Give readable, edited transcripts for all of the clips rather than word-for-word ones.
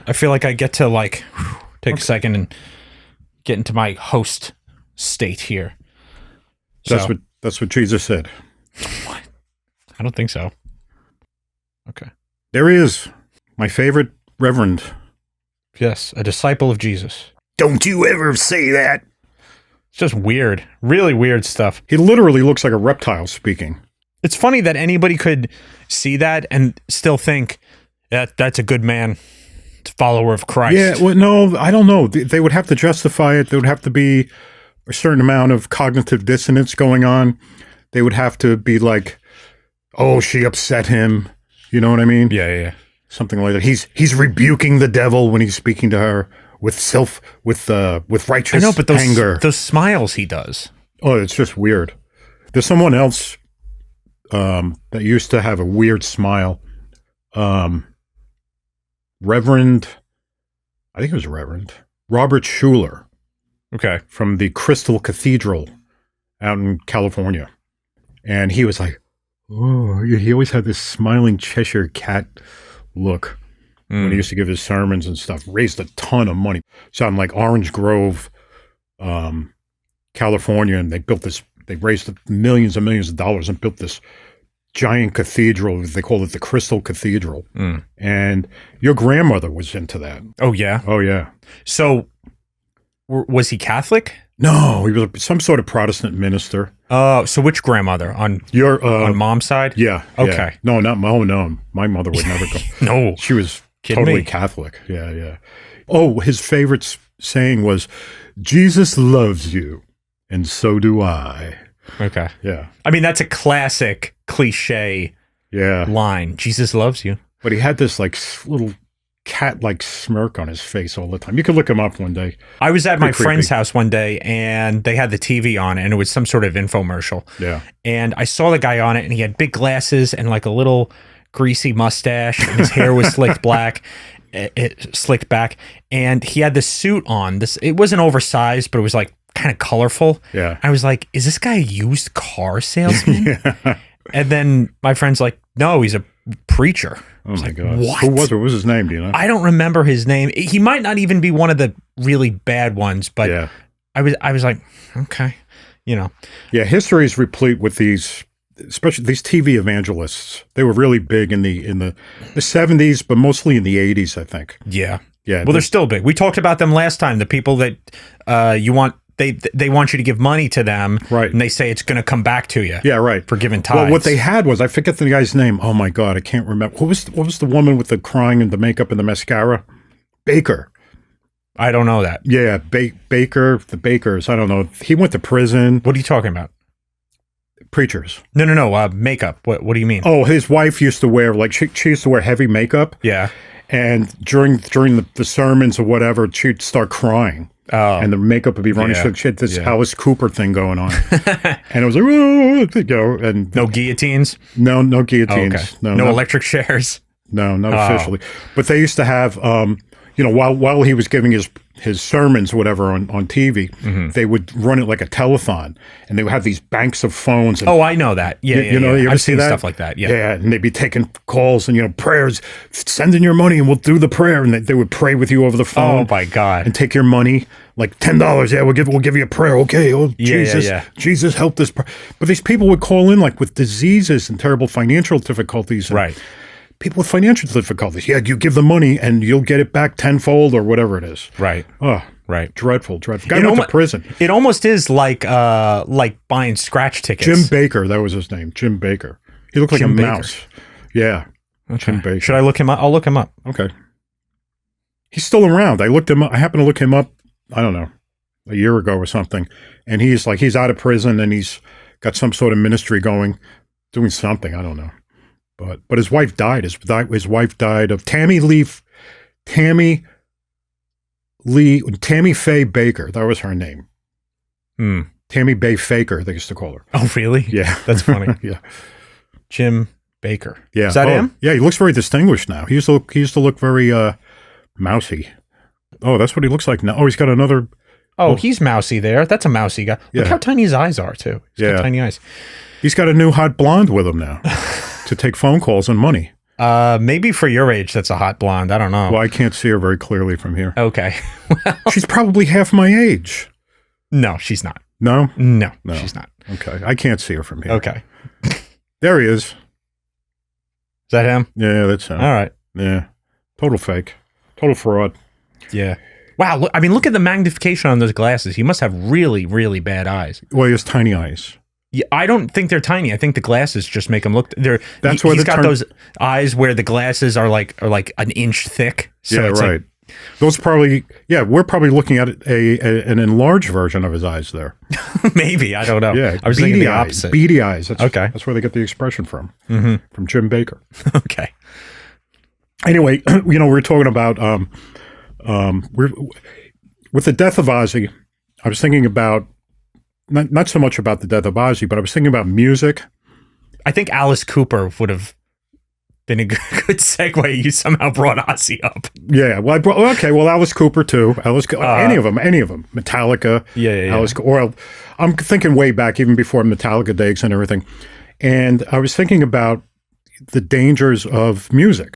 I feel like I get to like take a second and get into my host state here. That's what Jesus said. What? I don't think so. Okay. There he is, my favorite reverend. Yes, a disciple of Jesus. Don't you ever say that. It's just weird. Really weird stuff. He literally looks like a reptile speaking. It's funny that anybody could see that and still think that that's a good man, follower of Christ. Yeah, well, no, I don't know. They would have to justify it. There would have to be a certain amount of cognitive dissonance going on. They would have to be like, oh, she upset him. You know what I mean? Yeah. Something like that. He's rebuking the devil when he's speaking to her with righteous I know, but anger. those smiles he does. Oh, it's just weird. There's someone else that used to have a weird smile. Reverend, I think it was Reverend Robert Schuller. Okay. From the Crystal Cathedral out in California. And he was like, oh, he always had this smiling Cheshire cat look when he used to give his sermons and stuff. Raised a ton of money. Sounded like Orange Grove, California, and they raised millions and millions of dollars and built this giant cathedral. They call it the Crystal Cathedral. And your grandmother was into that. Oh, yeah? Oh, yeah. So, was he Catholic? No, he was some sort of Protestant minister. So which grandmother? On mom's side? Yeah. Okay. Yeah. No, not my own. No, my mother would never go. No. She was Kidding totally me? Catholic. Yeah. Oh, his favorite saying was, Jesus loves you, and so do I. Okay. Yeah. I mean, that's a classic cliche line. Jesus loves you. But he had this like little cat-like smirk on his face all the time. You could look him up one day. I was at my Pretty friend's creepy. house one day, and they had the TV on, and it was some sort of infomercial. Yeah. And I saw the guy on it, and he had big glasses and like a little greasy mustache, and his hair was slicked back, and he had this suit on. It wasn't oversized, but it was like kind of colorful. Yeah. I was like, is this guy a used car salesman? Yeah. And then my friend's like, no, he's a preacher. Oh my God. What? Who was it? What was his name? Do you know? I don't remember his name. He might not even be one of the really bad ones, but yeah. I was like, okay, you know. Yeah, history is replete with these, especially these TV evangelists. They were really big in the 70s, but mostly in the 80s, I think. Yeah. Yeah. Well, they're still big. We talked about them last time. The people that they want you to give money to them, right? And they say it's going to come back to you. Yeah, right. For giving tithes. Well, what they had was, I forget the guy's name. Oh my God, I can't remember. What was the woman with the crying and the makeup and the mascara? Baker. I don't know that. Yeah, Baker, the Bakers. I don't know. He went to prison. What are you talking about? Preachers. No. Makeup. What do you mean? Oh, his wife used to wear she used to wear heavy makeup. Yeah. And during the sermons or whatever, she'd start crying. Oh. And the makeup would be running. Yeah. She had this Alice Cooper thing going on. And it was like, oh, and no guillotines? No guillotines. Oh, okay. No electric chairs? No, not officially. But they used to have, while he was giving his sermons or whatever on TV, they would run it like a telethon. And they would have these banks of phones. And, I know that. Yeah, you ever I've see seen that? stuff like that. Yeah. Yeah, and they'd be taking calls and, prayers. Send in your money and we'll do the prayer. And they would pray with you over the phone. Oh, my God. And take your money, like $10. Yeah, we'll give you a prayer. Okay. Oh, Jesus. Yeah. Jesus, help this. But these people would call in like with diseases and terrible financial difficulties. Right. People with financial difficulties. Yeah, you give the money and you'll get it back tenfold or whatever it is. Right. Oh, right. Dreadful. Guy went to prison. It almost is like buying scratch tickets. Jim Baker, that was his name. Jim Baker. He looked like a mouse. Yeah. Okay. Jim Baker. Should I look him up? I'll look him up. Okay. He's still around. I looked him up. I happened to look him up, I don't know, a year ago or something. And he's out of prison and he's got some sort of ministry going, doing something. I don't know. But his wife died. His wife died of Tammy Faye Baker. That was her name. Tammy Bay Faker, they used to call her. Oh, really? Yeah. That's funny. Yeah. Jim Baker. Yeah. Is that him? Yeah, he looks very distinguished now. He used to look very mousy. Oh, that's what he looks like now. Oh, he's got another. Oh, he's mousy there. That's a mousy guy. Look how tiny his eyes are, too. He's got tiny eyes. He's got a new hot blonde with him now to take phone calls and money. Maybe for your age, that's a hot blonde. I don't know. Well, I can't see her very clearly from here. Okay. She's probably half my age. No, she's not. No? No, she's not. Okay. I can't see her from here. Okay. There he is. Is that him? Yeah, that's him. All right. Yeah. Total fake. Total fraud. Yeah. Wow. Look at the magnification on those glasses. He must have really, really bad eyes. Well, he has tiny eyes. Yeah, I don't think they're tiny. I think the glasses just make him look. That's why he's got those eyes where the glasses are like an inch thick. So yeah, it's right. Those probably. Yeah, we're probably looking at an enlarged version of his eyes there. Maybe, I don't know. Yeah, I was thinking the opposite. Beady eyes. That's, okay, that's where they get the expression from. Mm-hmm. From Jim Baker. Okay. Anyway, we're talking about with the death of Ozzy. I was thinking about. Not so much about the death of Ozzy, but I was thinking about music. I think Alice Cooper would have been a good segue. You somehow brought Ozzy up. Yeah, well, Alice Cooper too. Any of them. Metallica. Yeah. Alice. Or I'm thinking way back, even before Metallica days and everything. And I was thinking about the dangers of music.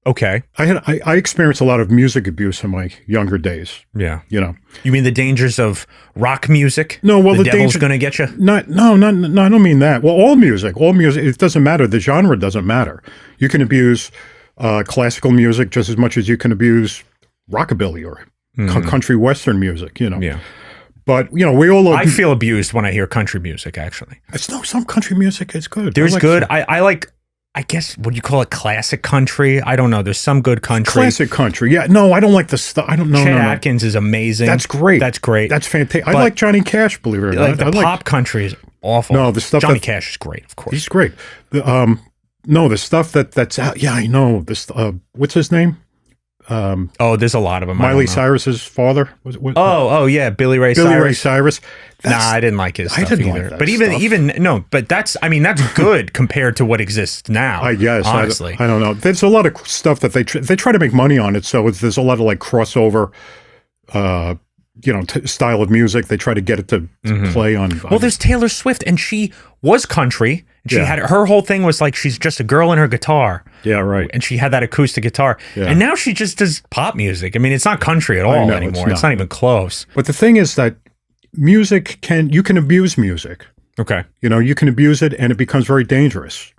Okay. I experienced a lot of music abuse in my younger days. Yeah. You mean the dangers of rock music? No, well, the devil's going to get you? No, I don't mean that. Well, all music, it doesn't matter. The genre doesn't matter. You can abuse classical music just as much as you can abuse rockabilly or country western music, Yeah. But, we all... I feel abused when I hear country music, actually. Some country music is good. There's good. I like... I guess, would you call it classic country? I don't know. There's some good country. Classic country. Yeah. No, I don't like the stuff. I don't know. Chet Atkins is amazing. That's great. That's fantastic. I like Johnny Cash, believe it or not. The pop country is awful. No, the stuff Johnny Cash is great, of course. He's great. The stuff that's out. Yeah, I know. What's his name? There's a lot of them. Miley Cyrus's father. Yeah, Billy Ray Cyrus. I didn't like his stuff either. Like but that's good compared to what exists now. I guess. Honestly, I don't know. There's a lot of stuff that they try to make money on it. So there's a lot of like crossover, style of music. They try to get it to play on. Well, there's Taylor Swift, and she was country. And she had her whole thing was like she's just a girl and her guitar. Yeah, right. And she had that acoustic guitar. Yeah. And now she just does pop music. I mean, it's not country at all anymore. It's not even close. But the thing is that music you can abuse music. Okay. You can abuse it and it becomes very dangerous.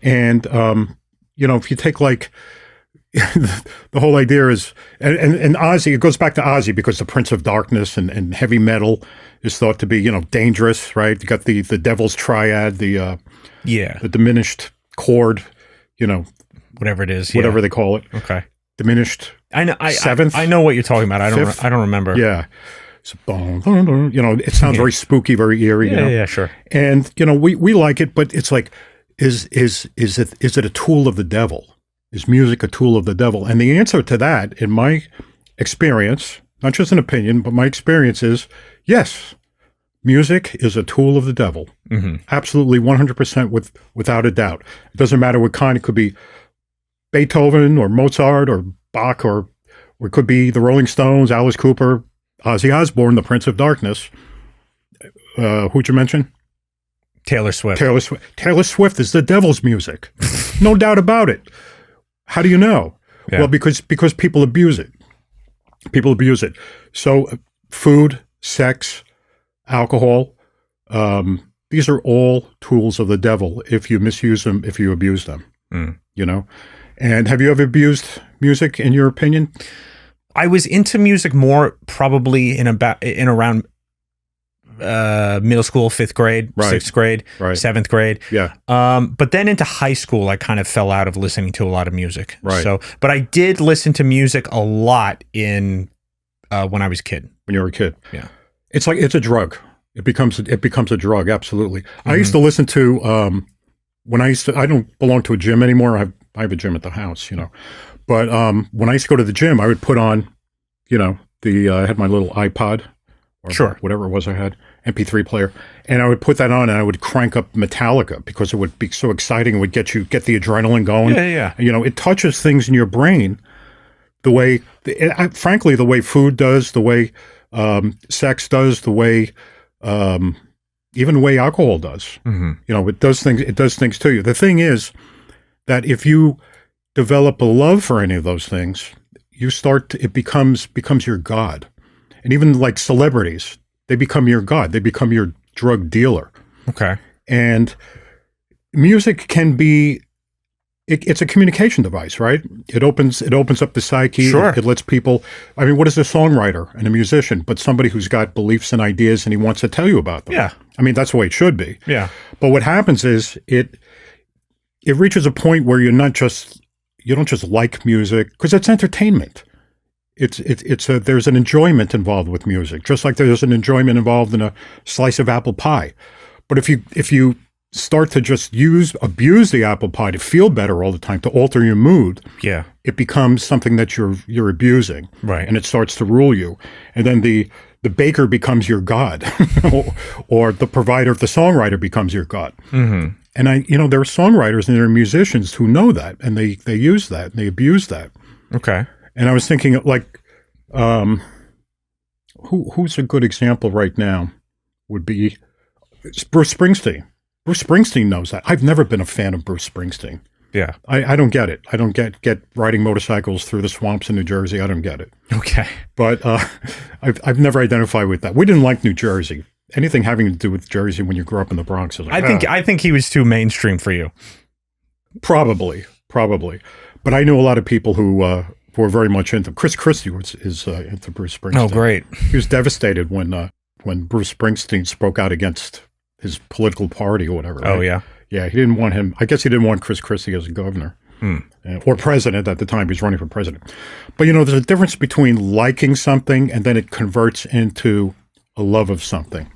And, if you take like the whole idea is, and Ozzy, it goes back to Ozzy because the Prince of Darkness and heavy metal is thought to be, dangerous, right? You got the devil's triad, the diminished chord, whatever it is, whatever they call it. Okay. Diminished. Seventh. I know what you're talking about. Fifth? I don't remember. Yeah. So, it sounds very spooky, very eerie. Yeah, sure. And we like it, but it's like, is it a tool of the devil? Is music a tool of the devil? And the answer to that, in my experience, not just an opinion, but my experience is yes. Music is a tool of the devil. Mm-hmm. Absolutely, 100% without a doubt. It doesn't matter what kind. It could be Beethoven or Mozart or Bach or it could be the Rolling Stones, Alice Cooper, Ozzy Osbourne, the Prince of Darkness. Who'd you mention? Taylor Swift. Taylor Swift is the devil's music. No doubt about it. How do you know? Yeah. Well, because people abuse it. People abuse it. So food, sex, alcohol, these are all tools of the devil if you misuse them, if you abuse them. And have you ever abused music, in your opinion? I was into music more probably in around middle school, 5th grade, right. 6th grade, right. 7th grade. Yeah. But then into high school, I kind of fell out of listening to a lot of music. Right. So, but I did listen to music a lot when I was a kid. When you were a kid. Yeah. It's a drug. It becomes a drug. Absolutely. Mm-hmm. I used to listen to, I don't belong to a gym anymore. I have a gym at the house, but when I used to go to the gym, I would put on, I had my little iPod or sure. whatever it was I had, MP3 player, and I would put that on and I would crank up Metallica because it would be so exciting. It would get the adrenaline going. Yeah. It touches things in your brain the way, frankly, the way food does, the way sex does, the way, even the way alcohol does. Mm-hmm. It does things to you. The thing is, that if you develop a love for any of those things, it becomes your God. And even like celebrities, they become your God. They become your drug dealer. Okay. And music can be, it's a communication device, right? It opens up the psyche. Sure. It lets people, I mean, what is a songwriter and a musician but somebody who's got beliefs and ideas and he wants to tell you about them? Yeah. I mean, that's the way it should be. Yeah. But what happens is it reaches a point where you don't just like music because it's entertainment. There's an enjoyment involved with music, just like there's an enjoyment involved in a slice of apple pie. But if you start to just abuse the apple pie to feel better all the time, to alter your mood, Yeah. it becomes something that you're abusing, Right. and it starts to rule you. And then the baker becomes your god, or the provider, the songwriter becomes your god. Mm-hmm. And there are songwriters and there are musicians who know that, and they use that and they abuse that. Okay. And I was thinking, like, who's a good example right now would be Bruce Springsteen. Bruce Springsteen knows that. I've never been a fan of Bruce Springsteen. Yeah. I don't get it. I don't get riding motorcycles through the swamps in New Jersey. I don't get it. Okay. But I've never identified with that. We didn't like New Jersey. Anything having to do with Jersey when you grew up in the Bronx. Is like, I think he was too mainstream for you. Probably. But I knew a lot of people who were very much into. Chris Christie is into Bruce Springsteen. Oh, great. He was devastated when Bruce Springsteen spoke out against his political party or whatever. Right? Oh, yeah. Yeah, he didn't want him. I guess he didn't want Chris Christie as a governor or president at the time. He was running for president. But there's a difference between liking something and then it converts into a love of something.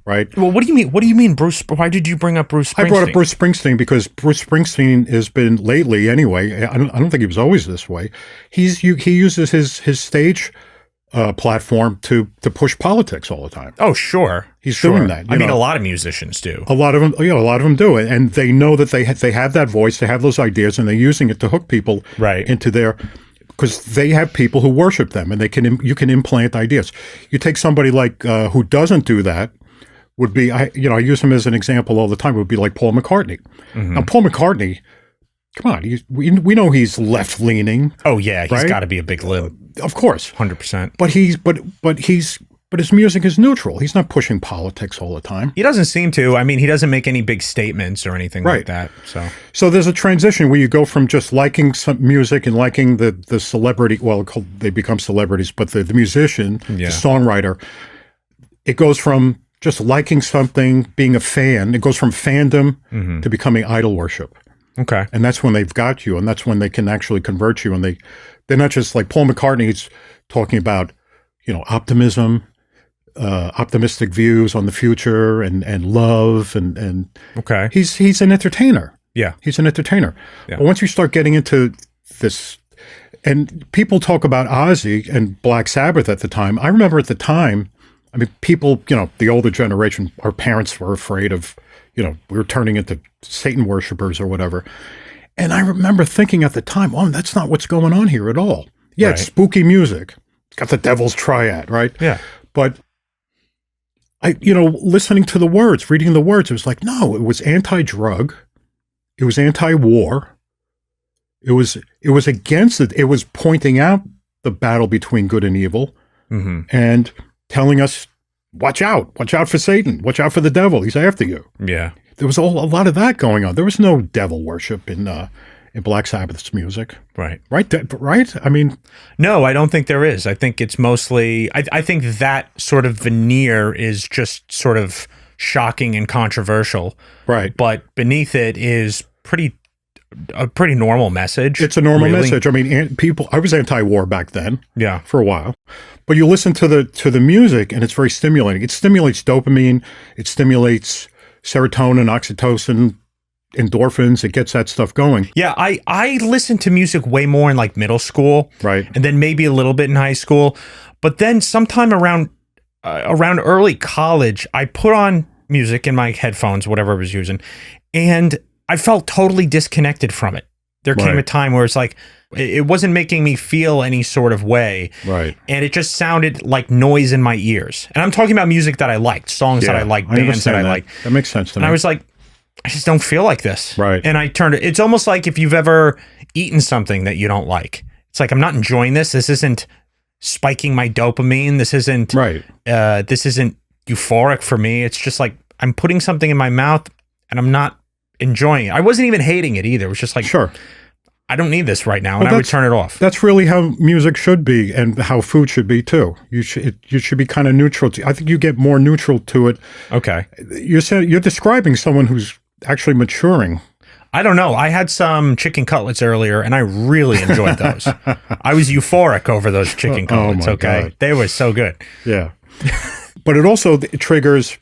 Right? Well, what do you mean? What do you mean, Bruce? Why did you bring up Bruce Springsteen? I brought up Bruce Springsteen because Bruce Springsteen has been lately, anyway. I don't think he was always this way. He uses his stage platform to push politics all the time. Oh, sure, he's doing that. I mean, a lot of musicians do. A lot of them do, and they know that they have that voice, they have those ideas, and they're using it to hook people into their. Because they have people who worship them, and you can implant ideas. You take somebody like who doesn't do that. Would be I use him as an example all the time. Would be like Paul McCartney. Mm-hmm. Now Paul McCartney, come on, we know he's left leaning. Oh yeah, he's got to be a big lib, of course, 100%. But his music is neutral. He's not pushing politics all the time. He doesn't seem to. I mean, he doesn't make any big statements or anything like that. So there's a transition where you go from just liking some music and liking the celebrity. Well, they become celebrities, but the musician, the songwriter, it goes from just liking something, being a fan. It goes from fandom to becoming idol worship. Okay. And that's when they've got you, and that's when they can actually convert you. And they're not just like Paul McCartney's talking about, optimism, optimistic views on the future and love and okay. He's an entertainer. Yeah. He's an entertainer. Yeah. But once you start getting into this, and people talk about Ozzy and Black Sabbath at the time. I remember at the time, I mean, people, the older generation, our parents were afraid of, we were turning into Satan worshipers or whatever. And I remember thinking at the time, oh, that's not what's going on here at all. Yeah, It's spooky music. It's got the devil's triad, right? Yeah. But listening to the words, reading the words, it was like, no, it was anti-drug. It was anti-war. It was against it. It was pointing out the battle between good and evil and telling us, watch out for Satan, watch out for the devil. He's after you. Yeah. There was a lot of that going on. There was no devil worship in Black Sabbath's music. Right. Right? I mean, no, I don't think there is. I think it's mostly, I think that sort of veneer is just sort of shocking and controversial. Right. But beneath it is a pretty normal message. It's a normal message. I mean, I was anti-war back then. Yeah. For a while. But you listen to the music and it's very stimulating. It stimulates dopamine. It stimulates serotonin, oxytocin, endorphins. It gets that stuff going. Yeah, I listened to music way more in like middle school. Right. And then maybe a little bit in high school. But then sometime around early college, I put on music in my headphones, whatever I was using, and I felt totally disconnected from it. There came a time where it's like, it wasn't making me feel any sort of way. Right. And it just sounded like noise in my ears. And I'm talking about music that I liked, songs that I liked, bands that I liked. That makes sense to me. And I was like, I just don't feel like this. Right. And I turned it. It's almost like if you've ever eaten something that you don't like. It's like, I'm not enjoying this. This isn't spiking my dopamine. This isn't Right. This isn't euphoric for me. It's just like I'm putting something in my mouth and I'm not enjoying it. I wasn't even hating it either. It was just like, Sure. I don't need this right now, and I would turn it off. That's really how music should be, and how food should be too. You should be kind of neutral. I think you get more neutral to it. Okay. You're describing someone who's actually maturing. I don't know. I had some chicken cutlets earlier, and I really enjoyed those. I was euphoric over those chicken cutlets. my Okay, God. they were so good. Yeah, but it also triggers.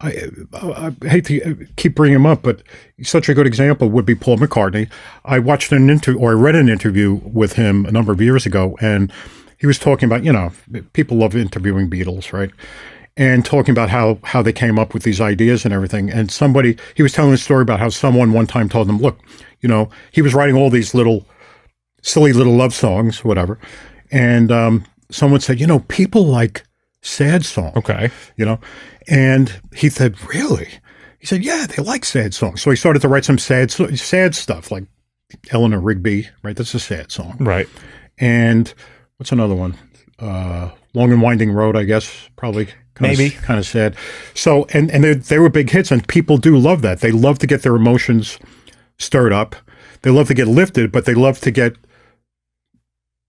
I hate to keep bringing him up, but such a good example would be Paul McCartney. I watched or I read an interview with him a number of years ago, and he was talking about, people love interviewing Beatles, right? And talking about how they came up with these ideas and everything. And he was telling a story about how someone one time told him, look, he was writing all these silly little love songs, whatever. And someone said, people like sad songs. Okay. And he said, really? He said, yeah, they like sad songs. So he started to write some sad stuff, like Eleanor Rigby, right? That's a sad song. Right. And what's another one? Long and Winding Road, I guess, probably. Maybe. Kind of sad. So, and they were big hits, and people do love that. They love to get their emotions stirred up. They love to get lifted, but they love to get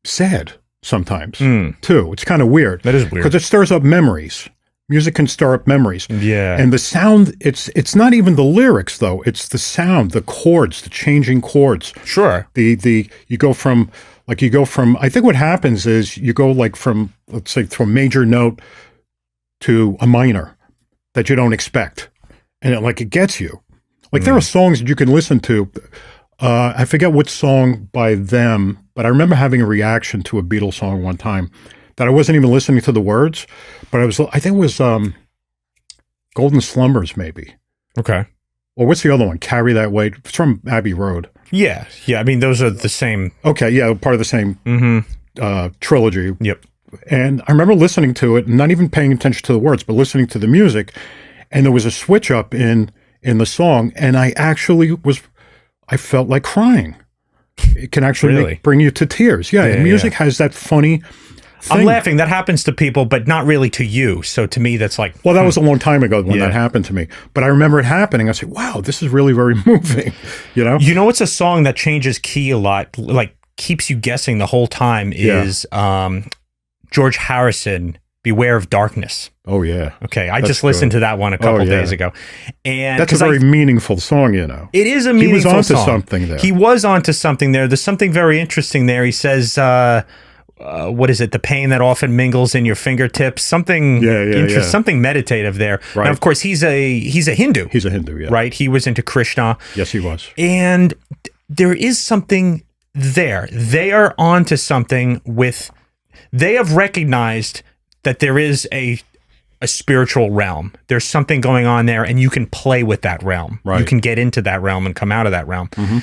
sad sometimes, too. It's kind of weird. That is weird. Because it stirs up memories. Music can stir up memories. Yeah. And the sound, it's not even the lyrics, though. It's the sound, the chords, the changing chords. Sure. You go from, I think what happens is you go from, let's say, from a major note to a minor that you don't expect. And it gets you. There are songs that you can listen to. I forget what song by them, but I remember having a reaction to a Beatles song one time that I wasn't even listening to the words, but I think it was Golden Slumbers, maybe. Okay. Or what's the other one? Carry That Weight. It's from Abbey Road. Yeah. I mean, those are the same. Okay, yeah, part of the same trilogy. Yep. And I remember listening to it, and not even paying attention to the words, but listening to the music, and there was a switch up in the song, and I felt like crying. It can actually Really? bring you to tears. Yeah, and music has that funny thing. I'm laughing. That happens to people, but not really to you. So to me, that's like... Well, that was a long time ago when that happened to me. But I remember it happening. I said, wow, this is really very moving. It's a song that changes key a lot, keeps you guessing the whole time is George Harrison, Beware of Darkness. Oh, yeah. Okay, I just listened to that one a couple days ago. And that's a very meaningful song, It is a meaningful song. He was onto something there. He was onto something there. There's something very interesting there. He says... what is it? The pain that often mingles in your fingertips. Something something meditative there. Right. Now, of course, he's a Hindu. He's a Hindu, yeah. Right? He was into Krishna. Yes, he was. And there is something there. They are onto something they have recognized that there is a spiritual realm. There's something going on there, and you can play with that realm. Right. You can get into that realm and come out of that realm. Mm-hmm.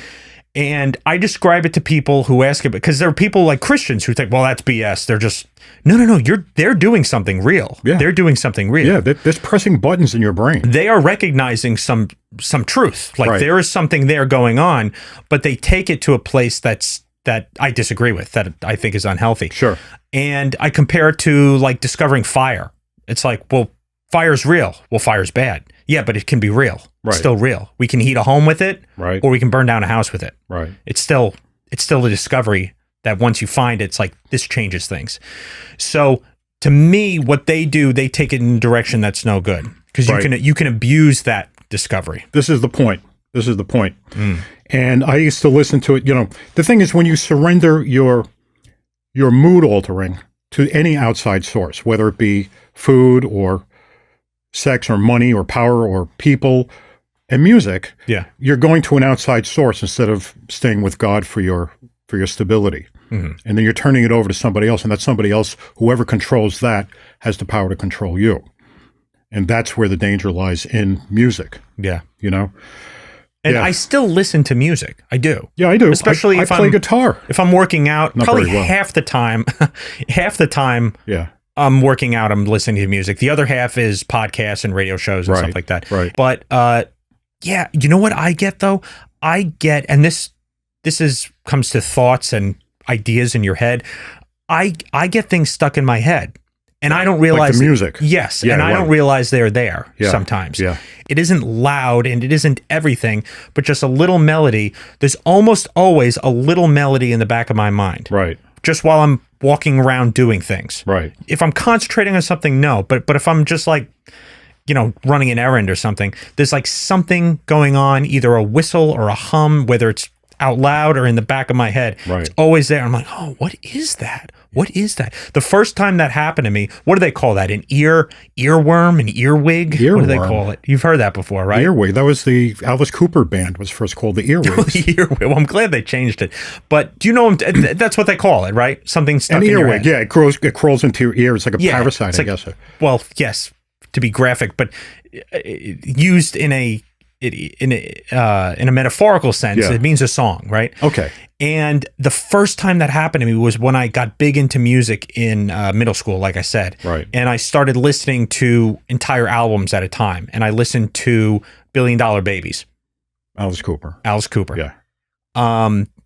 And I describe it to people who ask it, because there are people like Christians who think, well, that's BS. They're just, no, they're doing something real. Yeah. They're doing something real. Yeah, they're pressing buttons in your brain. They are recognizing some truth. There is something there going on, but they take it to a place that I disagree with, that I think is unhealthy. Sure. And I compare it to discovering fire. It's like, well, fire's real. Well, fire's bad. Yeah, but it can be real. Right. It's still real. We can heat a home with it, right, or we can burn down a house with it. Right. It's still a discovery that once you find it, it's like this changes things. So to me, what they do, they take it in a direction that's no good, because you can abuse that discovery. This is the point. And I used to listen to it. The thing is, when you surrender your mood altering to any outside source, whether it be food or sex or money or power or people and music, you're going to an outside source instead of staying with God for your stability. Mm-hmm. And then you're turning it over to somebody else, and that somebody else, whoever controls that, has the power to control you. And that's where the danger lies in music. Yeah. And I still listen to music. I do. Yeah, I do. Especially if I play guitar. If I'm working out, Not probably very well. half the time. Yeah. I'm working out, I'm listening to music. The other half is podcasts and radio shows and stuff like that. Right. But Yeah, you know what I get though? I get, and this is comes to thoughts and ideas in your head. I get things stuck in my head, and I don't realize Like the music. Yes, Yeah, and I right. don't realize they're there Yeah, sometimes. yeah. It isn't loud and it isn't everything, but just a little melody. There's almost always a little melody in the back of my mind. Right. Just while I'm walking around doing things. Right. If I'm concentrating on something, no. But if I'm just like, running an errand or something, there's like something going on, either a whistle or a hum, whether it's out loud or in the back of my head. Right. It's always there. I'm like, oh, what is that? What is that? The first time that happened to me, what do they call that? An earworm, an earwig? What do they Earworm. call it? You've heard that before, right? Earwig. That was the Alice Cooper band was first called the Earwigs. Earwig. Well, I'm glad they changed it. But do you know that's what they call it, right? Something stuck An in your earwig, head. yeah, it crawls into your ear. It's like a parasite, it's like- I guess. Well, yes, to be graphic, but used in a metaphorical sense, Yeah. it means a song, right? Okay. And the first time that happened to me was when I got big into music in middle school, like I said. Right. And I started listening to entire albums at a time. And I listened to $1 Billion Babies, Alice Cooper. Alice Cooper. Yeah.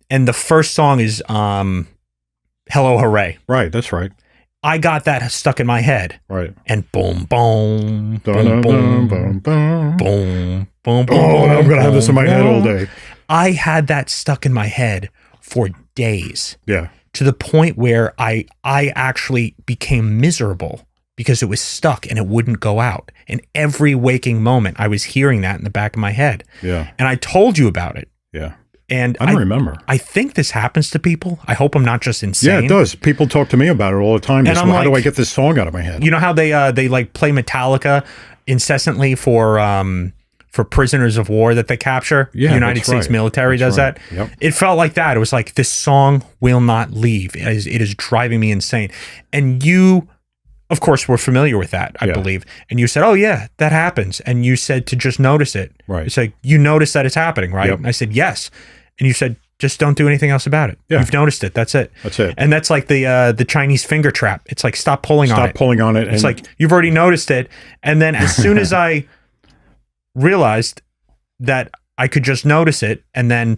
And the first song is Hello Hooray. Right. That's right. I got that stuck in my head. Right. And boom, boom, Dun, boom, dun, boom, dun, dun. boom, boom, boom. Oh, I'm going to have this in my head all boom. day. I had that stuck in my head for days, Yeah. to the point where I actually became miserable because it was stuck and it wouldn't go out. And every waking moment, I was hearing that in the back of my head. Yeah. And I told you about it. Yeah. And I don't remember. I think this happens to people. I hope I'm not just insane. Yeah, it does. People talk to me about it all the time. And Just, I'm how do I like- get this song out of my head? You know how they like play Metallica incessantly for prisoners of war that they capture? Yeah, the United that's States right. military That's does right. that. Yep. It felt like that. It was like, this song will not leave. It is driving me insane. And you, of course, were familiar with that, I Yeah. believe. And you said, oh yeah, that happens. And you said to just notice it. Right. It's like, you notice that it's happening, right? Yep. And I said, yes. And you said, just don't do anything else about it. Yeah. You've noticed it. That's it. That's it. And that's like the Chinese finger trap. It's like, stop pulling on it. Stop pulling on it. It's like, you've already noticed it. And then as soon as I realized that I could just notice it and then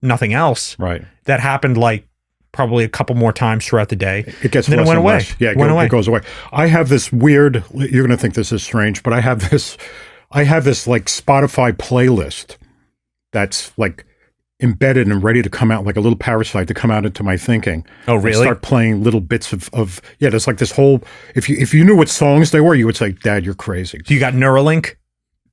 nothing else, right. that happened like probably a couple more times throughout the day. It gets Then it less went and away. less. Yeah, Went away. it goes away. I have this weird, you're going to think this is strange, but I have this like Spotify playlist that's like embedded and ready to come out, like a little parasite to come out into my thinking. Oh, I really? start playing little bits of there's like this whole, if you knew what songs they were, you would say, Dad, you're crazy. You got Neuralink?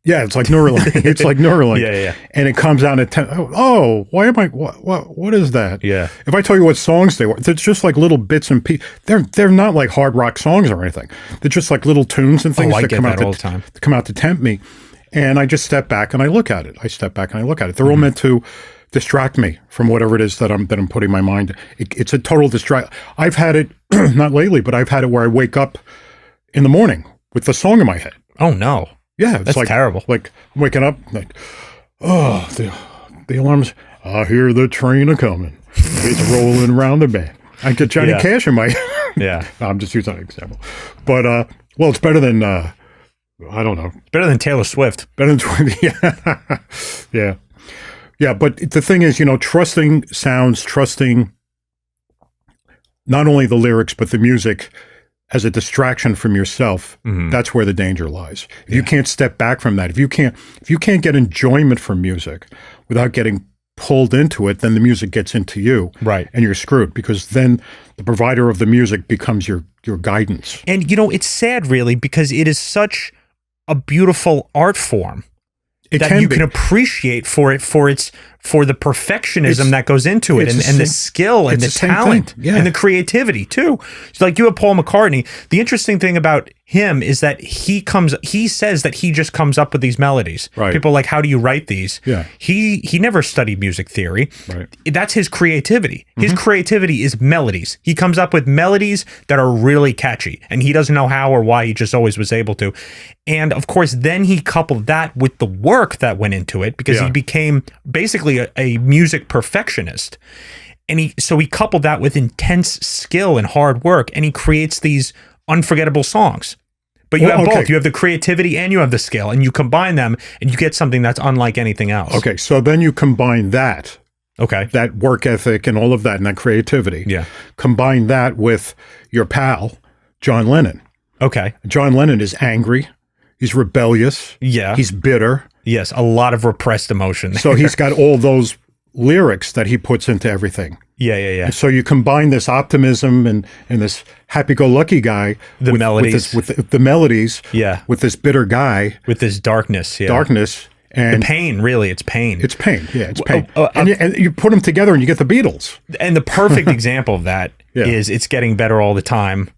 Yeah, it's like Neuralink. It's like Neuralink. Yeah. And it comes out at 10. Oh, why am I, what is that? Yeah. If I tell you what songs they were, it's just like little bits and pieces. They're not like hard rock songs or anything. They're just like little tunes and things I that get come that out all the time. to come out to tempt me. And I just step back and I look at it. They're Mm-hmm. all meant to distract me from whatever it is that I'm putting my mind. It's a total distract. I've had it not lately, but I've had it where I wake up in the morning with the song in my head. Oh no. Yeah, it's That's like terrible. Like I'm waking up, like, oh, the alarms. I hear the train a coming. It's rolling around the bend. I get Johnny Yeah. Cash in my. Yeah. I'm just using an example, but well, it's better than I don't know, Better than Taylor Swift. better than 20. Yeah, yeah. But the thing is, trusting sounds, trusting not only the lyrics but the music as a distraction from yourself. Mhm. That's where the danger lies. If you can't step back from that, if you can't get enjoyment from music without getting pulled into it, then the music gets into you, Right. and you're screwed, because then the provider of the music becomes your guidance. And it's sad really, because it is such a beautiful art form It that can you be. can appreciate for the perfectionism It's- that goes into it, it's and the the same- skill and the it's the same thing. talent Yeah. and the creativity too. It's like you have Paul McCartney. The interesting thing about him is that he says that he just comes up with these melodies. Right. People are like, how do you write these? Yeah. He never studied music theory. Right. That's his creativity. His Mm-hmm. creativity is melodies. He comes up with melodies that are really catchy, and he doesn't know how or why. He just always was able to. And of course, then he coupled that with the work that went into it, because Yeah. he became basically a music perfectionist. And he coupled that with intense skill and hard work, and he creates these unforgettable songs. But you Well, have okay. both. You have the creativity and you have the skill, and you combine them, and you get something that's unlike anything else. Okay, so then you combine that Okay. work ethic and all of that and that creativity. Yeah. Combine that with your pal, John Lennon. Okay. John Lennon is angry. He's rebellious. Yeah. He's bitter. Yes. A lot of repressed emotion. So he's got all those lyrics that he puts into everything. Yeah. So you combine this optimism and this happy-go-lucky guy melodies. with the melodies, Yeah. with this bitter guy, With this darkness. Yeah. darkness, and Pain, really. It's pain. it's pain. Yeah, it's pain. Oh, and you put them together and you get the Beatles. And the perfect example of that is Yeah. It's Getting Better All the Time.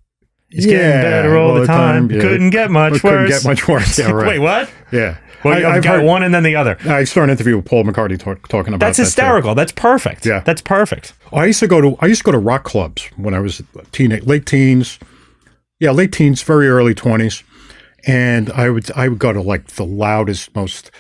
It's Yeah, getting better all the time. yeah. Couldn't get much worse. Couldn't get much worse. Yeah, right. Wait, what? Yeah. Well, I've got one and then the other. I saw an interview with Paul McCartney talking about That's that hysterical. That's perfect. Yeah. That's perfect. too. I used to go to rock clubs when I was late teens, very early 20s, and I would go to like the loudest, most.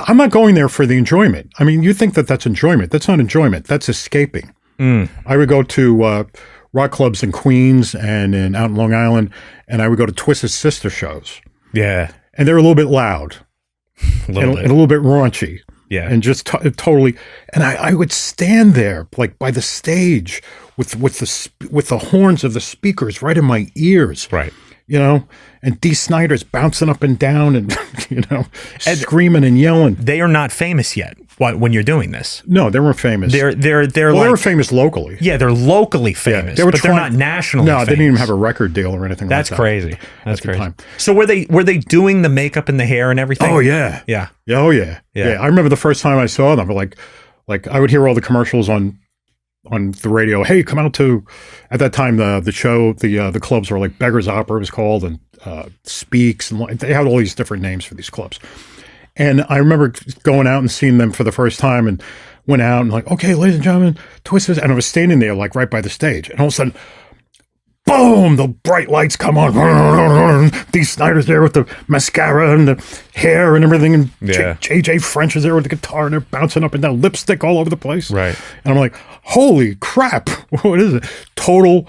I'm not going there for the enjoyment. I mean, you think that's enjoyment? That's not enjoyment. That's escaping. I would go to rock clubs in Queens and out in Long Island, and I would go to Twisted Sister shows, Yeah. and they're a little bit loud. A little and bit. a little bit raunchy. Yeah. And just totally. And I would stand there like by the stage with the horns of the speakers right in my ears. Right. You know, and Dee Snider's bouncing up and down and, screaming and yelling. They are not famous yet when you're doing this. No, they weren't famous. They're Well, like, they were famous locally. yeah, they're locally famous, they were but they're not nationally No, famous. they didn't even have a record deal or anything That's like that. crazy. That's the crazy. time. So were they doing the makeup and the hair and everything? Oh, yeah. Yeah. Oh, yeah. Yeah. I remember the first time I saw them, like I would hear all the commercials on the radio. Hey, come out to, at that time, the show, the clubs were like Beggar's Opera, it was called, and Speaks, and they had all these different names for these clubs. And I remember going out and seeing them for the first time and went out and like, okay, ladies and gentlemen, Twisters. And I was standing there like right by the stage. And all of a sudden, boom, the bright lights come on. Dee Snider's there with the mascara and the hair and everything. And Yeah. J.J. French is there with the guitar and they're bouncing up and down, lipstick all over the place. Right. And I'm like, holy crap, what is it? Total,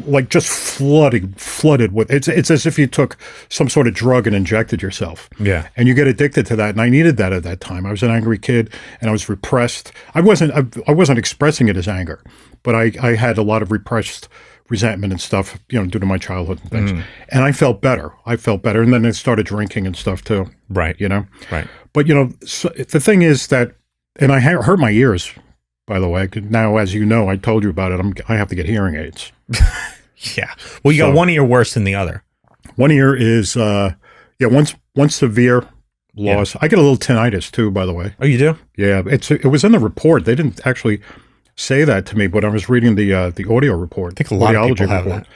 like just flooded with, it's as if you took some sort of drug and injected yourself. Yeah. And you get addicted to that. And I needed that at that time. I was an angry kid and I was repressed. I wasn't expressing it as anger, but I had a lot of repressed resentment and stuff, due to my childhood and things. And I felt better. And then I started drinking and stuff too. Right. Right. But, so the thing is that, and I hurt my ears, by the way. Now, as you know, I told you about it. I have to get hearing aids. Yeah. Well, you got one ear worse than the other. One ear is, one severe loss. Yeah. I get a little tinnitus too, by the way. Oh, you do? Yeah. It was in the report. They didn't actually say that to me, but I was reading the audio report. I think a lot of people have that.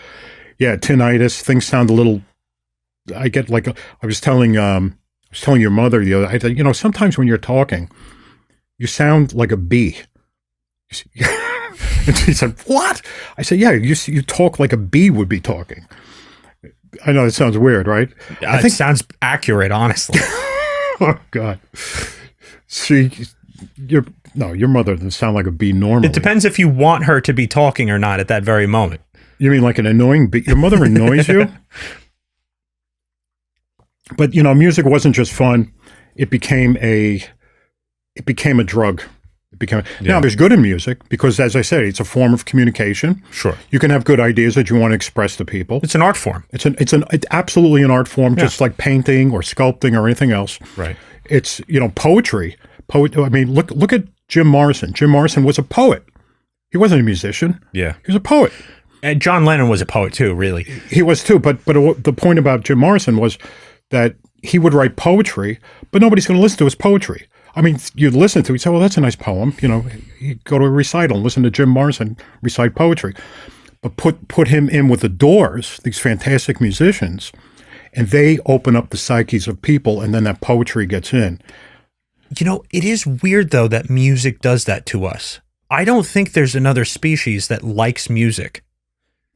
Yeah, tinnitus. Things sound a little. I get like I was telling your mother the other. I said, sometimes when you're talking, you sound like a bee. And she said, "What?" I said, "Yeah, you talk like a bee would be talking." I know it sounds weird, right? I think it sounds accurate, honestly. Oh God. Your mother doesn't sound like a bee normally. It depends if you want her to be talking or not at that very moment. You mean like an annoying bee? Your mother annoys you? But music wasn't just fun. It became a drug. Now there's good in music because, as I said, it's a form of communication. Sure. You can have good ideas that you want to express to people. It's an art form. It's absolutely an art form, just like painting or sculpting or anything else. Right. It's poetry. I mean, look at Jim Morrison. Jim Morrison was a poet. He wasn't a musician. Yeah. He was a poet. And John Lennon was a poet too, really. He was too, but the point about Jim Morrison was that he would write poetry, but nobody's going to listen to his poetry. I mean, you'd listen to it, you'd say, well, that's a nice poem. You'd go to a recital and listen to Jim Morrison recite poetry. But put him in with the Doors, these fantastic musicians, and they open up the psyches of people, and then that poetry gets in. It is weird, though, that music does that to us. I don't think there's another species that likes music.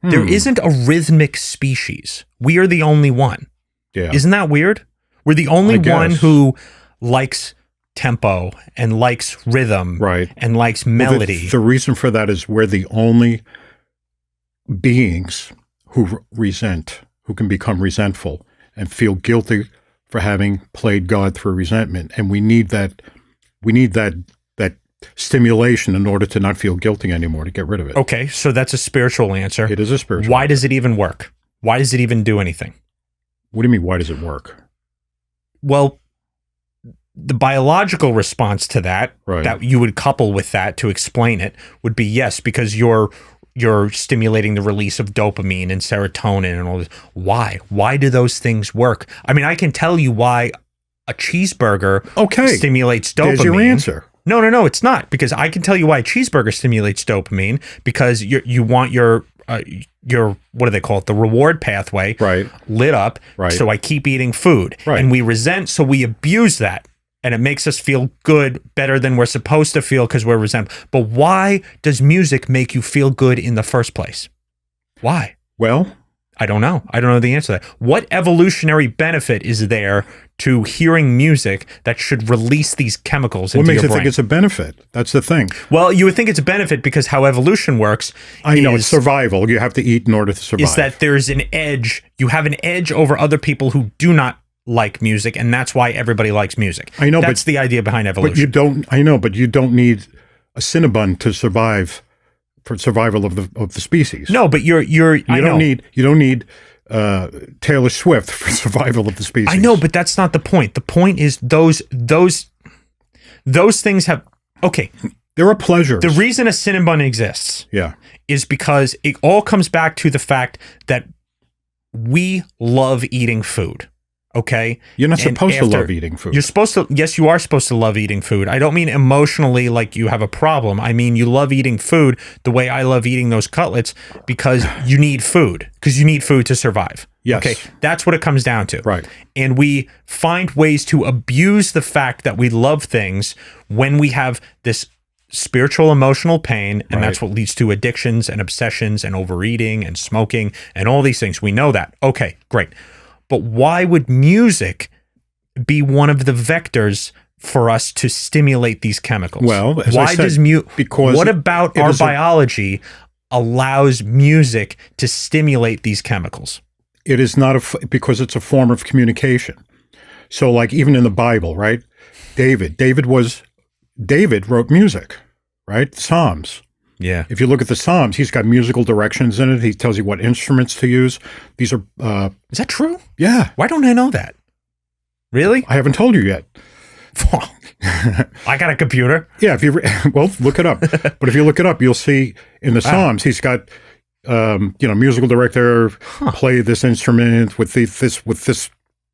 There isn't a rhythmic species. We are the only one. Yeah. Isn't that weird? We're the only one who likes tempo and likes rhythm, right, and likes melody. Well, the reason for that is we're the only beings who resent, who can become resentful and feel guilty for having played God through resentment. And we need that stimulation in order to not feel guilty anymore, to get rid of it. Okay, so that's a spiritual answer. It is a spiritual Why answer. does it even work? Why does it even do anything? What do you mean, why does it work? Well, the biological response to that, Right. that you would couple with that to explain it, would be yes, because you're stimulating the release of dopamine and serotonin and all this. Why? Why do those things work? I mean, I can tell you why a cheeseburger stimulates dopamine. There's your answer. No, it's not, because I can tell you why a cheeseburger stimulates dopamine, because you want your what do they call it? The reward pathway lit up. Right. So I keep eating food. Right. And we resent, so we abuse that. And it makes us feel good, better than we're supposed to feel because we're resentful. But why does music make you feel good in the first place? Why? Well, I don't know. I don't know the answer to that. What evolutionary benefit is there to hearing music that should release these chemicals into what makes your you brain? think it's a benefit? That's the thing. Well, you would think it's a benefit because how evolution works I know, it's survival. You have to eat in order to survive. is that there's an edge. You have an edge over other people who do not like music, and that's why everybody likes music. I know, that's the idea behind evolution. But you don't. I know, but you don't need a Cinnabon to survive for survival of the species. No, but you don't need Taylor Swift for survival of the species. I know, but that's not the point. The point is those things have okay. There are pleasures. The reason a Cinnabon exists, is because it all comes back to the fact that we love eating food. Okay, you're not supposed to love eating food. You're supposed to. Yes, you are supposed to love eating food. I don't mean emotionally like you have a problem. I mean you love eating food the way I love eating those cutlets because you need food. Because you need food to survive. Yes. Okay, that's what it comes down to. Right. And we find ways to abuse the fact that we love things when we have this spiritual emotional pain, and that's what leads to addictions and obsessions and overeating and smoking and all these things. We know that. Okay, great. But why would music be one of the vectors for us to stimulate these chemicals? Well, as why I said, does because what about our biology allows music to stimulate these chemicals? It is not because it's a form of communication. So, like even in the Bible, right? David wrote music, right? Psalms. Yeah. If you look at the Psalms, he's got musical directions in it. He tells you what instruments to use. These are. Is that true? Yeah. Why don't I know that? Really? I haven't told you yet. I got a computer. Yeah. Well, look it up. But if you look it up, you'll see in the Psalms he's got, musical director play this instrument with this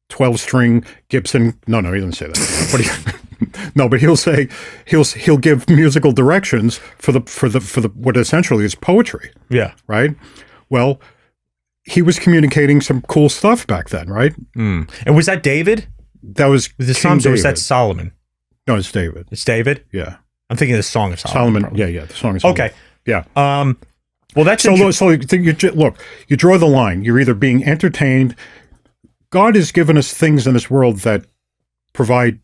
12-string Gibson. No, he doesn't say that. But but he'll say he'll give musical directions for the what essentially is poetry. Yeah. Right. Well, he was communicating some cool stuff back then, right? And was that David? That was the Psalms, or was that Solomon? No, it's David. It's David. Yeah. I'm thinking of the Song of Solomon. Yeah. The Song of Solomon. Okay. Yeah. Well, that's so you draw the line. You're either being entertained. God has given us things in this world that provide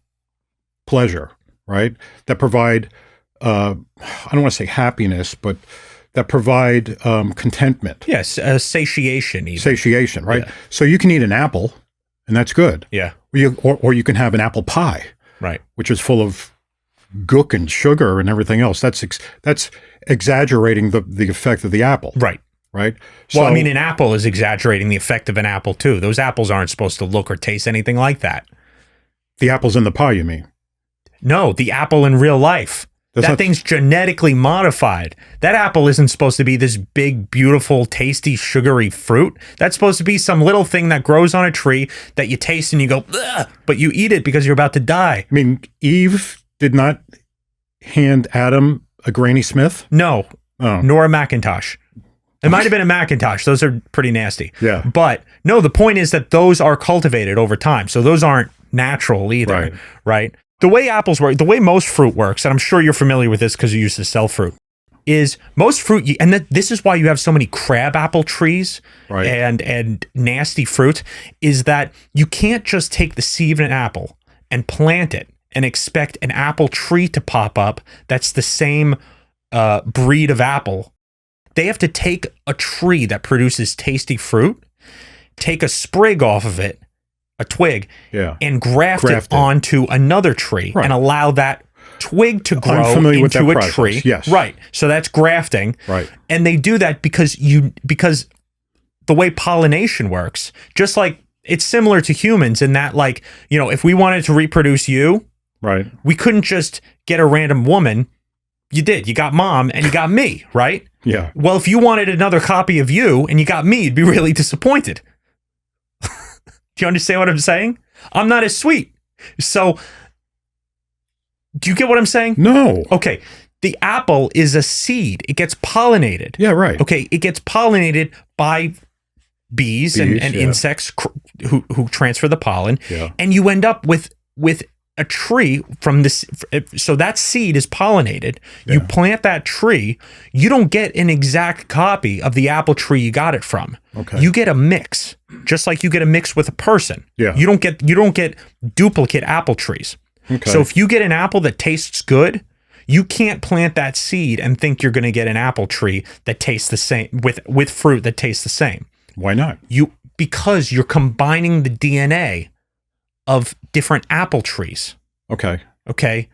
pleasure, right? That provide, I don't want to say happiness, but that provide contentment. Yes, satiation. Even. Satiation, right? Yeah. So you can eat an apple, and that's good. Yeah. Or you can have an apple pie, right? Which is full of gook and sugar and everything else. That's exaggerating the effect of the apple. Right. Right. Well, I mean, an apple is exaggerating the effect of an apple too. Those apples aren't supposed to look or taste anything like that. The apples in the pie, you mean? No, the apple in real life. That thing's genetically modified. That apple isn't supposed to be this big, beautiful, tasty, sugary fruit. That's supposed to be some little thing that grows on a tree that you taste and you go, ugh, but you eat it because you're about to die. I mean, Eve did not hand Adam a Granny Smith? No, nor a Macintosh. It might have been a Macintosh. Those are pretty nasty. Yeah. But no, the point is that those are cultivated over time. So those aren't natural either. Right? The way apples work, the way most fruit works, and I'm sure you're familiar with this because you used to sell fruit, is most fruit, and this is why you have so many crab apple trees and nasty fruit, is that you can't just take the seed of an apple and plant it and expect an apple tree to pop up that's the same breed of apple. They have to take a tree that produces tasty fruit take a sprig off of it, a twig, and graft it onto another tree and allow that twig to grow into a tree. Yes. Right. So that's grafting. Right. And they do that because the way pollination works, just like it's similar to humans in that, like, you know, if we wanted to reproduce you, right, we couldn't just get a random woman. You did. You got mom and you got me, right? Yeah. Well, if you wanted another copy of you and you got me, you'd be really disappointed. Do you understand what I'm saying? I'm not as sweet. So, do you get what I'm saying? No. Okay. The apple is a seed. It gets pollinated. Yeah, right. Okay. It gets pollinated by bees and insects who transfer the pollen. Yeah. And you end up with a tree from this. So that seed is pollinated. Yeah. You plant that tree. You don't get an exact copy of the apple tree you got it from. Okay. You get a mix, just like you get a mix with a person. Yeah. You don't get duplicate apple trees. Okay. So if you get an apple that tastes good, you can't plant that seed and think you're going to get an apple tree that tastes the same with fruit that tastes the same. Why not? Because you're combining the DNA of different apple trees. Okay. Okay.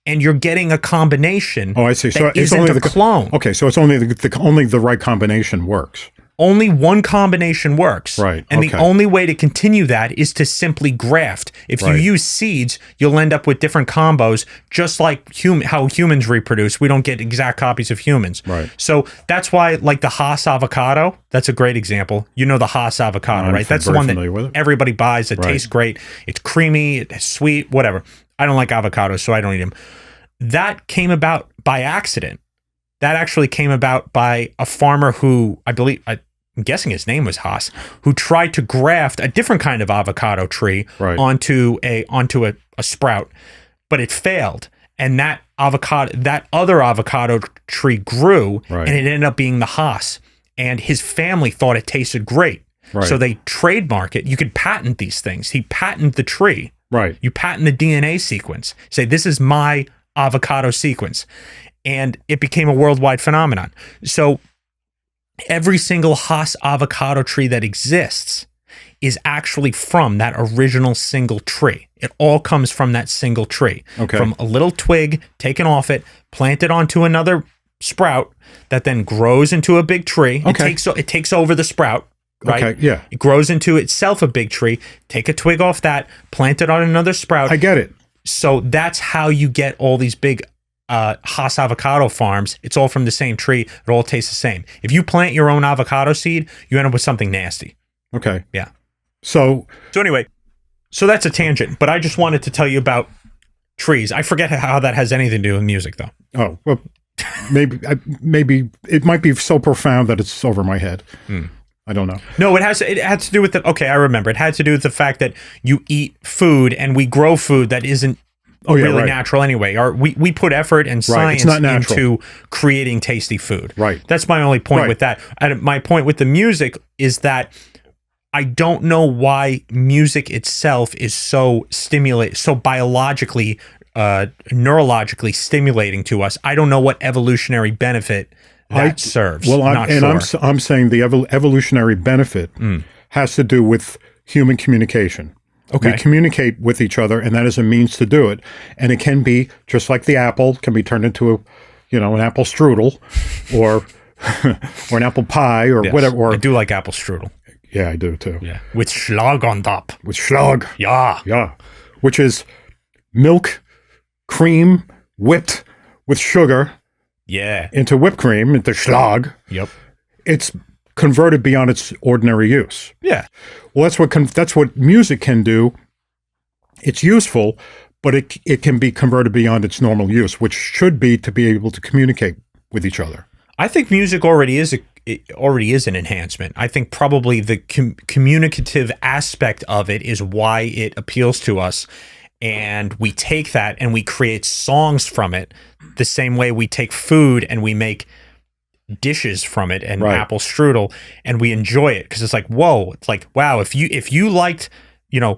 And you're getting a combination. Oh, I see. So it's only a clone. Okay, so it's only the right combination works. Only one combination works. Right. And the only way to continue that is to simply graft. If you use seeds, you'll end up with different combos, just like how humans reproduce. We don't get exact copies of humans. Right. So that's why, like the Haas avocado, that's a great example. You know the Haas avocado, right? That's the one that everybody buys. It tastes great. It's creamy, it's sweet, whatever. I don't like avocados, so I don't eat them. That came about by accident. That actually came about by a farmer who, I'm guessing his name was Haas, who tried to graft a different kind of avocado tree onto a sprout, but it failed. And that other avocado tree grew, and it ended up being the Haas. And his family thought it tasted great. Right. So they trademark it. You could patent these things. He patented the tree. Right. You patent the DNA sequence. Say, this is my avocado sequence. And it became a worldwide phenomenon. So every single Haas avocado tree that exists is actually from that original single tree. It all comes from that single tree. Okay. From a little twig taken off it, planted onto another sprout that then grows into a big tree. Okay. It takes over the sprout. Right? Okay, yeah. It grows into itself a big tree. Take a twig off that, plant it on another sprout. I get it. So that's how you get all these big Haas avocado farms. It's all from the same tree. It all tastes the same. If you plant your own avocado seed, you end up with something nasty. Okay. Yeah. So anyway, so that's a tangent, but I just wanted to tell you about trees. I forget how that has anything to do with music, though. Oh, well, maybe it might be so profound that it's over my head. I don't know. No, it had to do with I remember. It had to do with the fact that you eat food and we grow food that isn't really natural anyway. Or we put effort and science into creating tasty food. Right. That's my only point with that. And my point with the music is that I don't know why music itself is so biologically, neurologically stimulating to us. I don't know what evolutionary benefit that serves. Well, I'm saying the evolutionary benefit has to do with human communication. Okay. We communicate with each other, and that is a means to do it. And it can be just like the apple can be turned into an apple strudel, or or an apple pie, or whatever. Or, I do like apple strudel. Yeah, I do too. Yeah, with schlag on top. With schlag. Yeah, yeah, which is milk, cream, whipped with sugar. Yeah. Into whipped cream, into schlag. Yep. It's converted beyond its ordinary use. Yeah. Well, that's what music can do. It's useful, but it can be converted beyond its normal use, which should be to be able to communicate with each other. I think music already is an enhancement. I think probably the communicative aspect of it is why it appeals to us. And we take that and we create songs from it the same way we take food and we make dishes from it and apple strudel, and we enjoy it because it's like, whoa, it's like, wow, if you liked,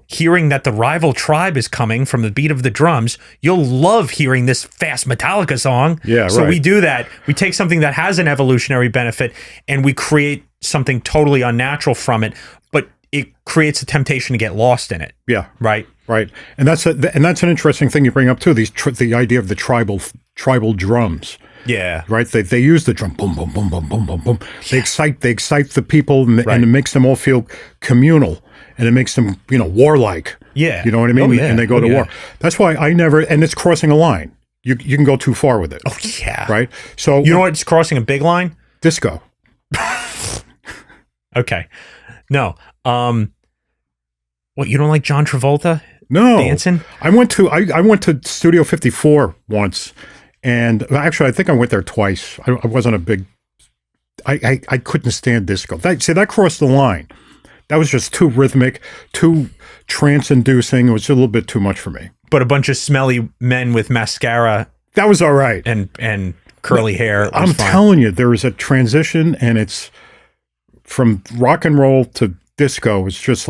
hearing that the rival tribe is coming from the beat of the drums, you'll love hearing this fast Metallica song. Yeah, so we do that. We take something that has an evolutionary benefit and we create something totally unnatural from it. But it creates a temptation to get lost in it. Yeah. Right. Right. And that's an interesting thing you bring up too. The idea of the tribal drums. Yeah. Right. They use the drum. Boom, boom, boom, boom, boom, boom, boom. They excite the people, and it makes them all feel communal, and it makes them, warlike. Yeah. You know what I mean? Oh, yeah. And they go to war. That's why and it's crossing a line. You can go too far with it. Oh yeah. Right. So you know what's crossing a big line? Disco. Okay. No. What, you don't like John Travolta? No. Dancing? I went to Studio 54 once, and actually I think I went there twice. I wasn't a big I couldn't stand disco. That crossed the line. That was just too rhythmic, too trance-inducing. It was a little bit too much for me. But a bunch of smelly men with mascara. That was all right. And curly hair. I'm telling you, there is a transition, and it's from rock and roll to disco. It's just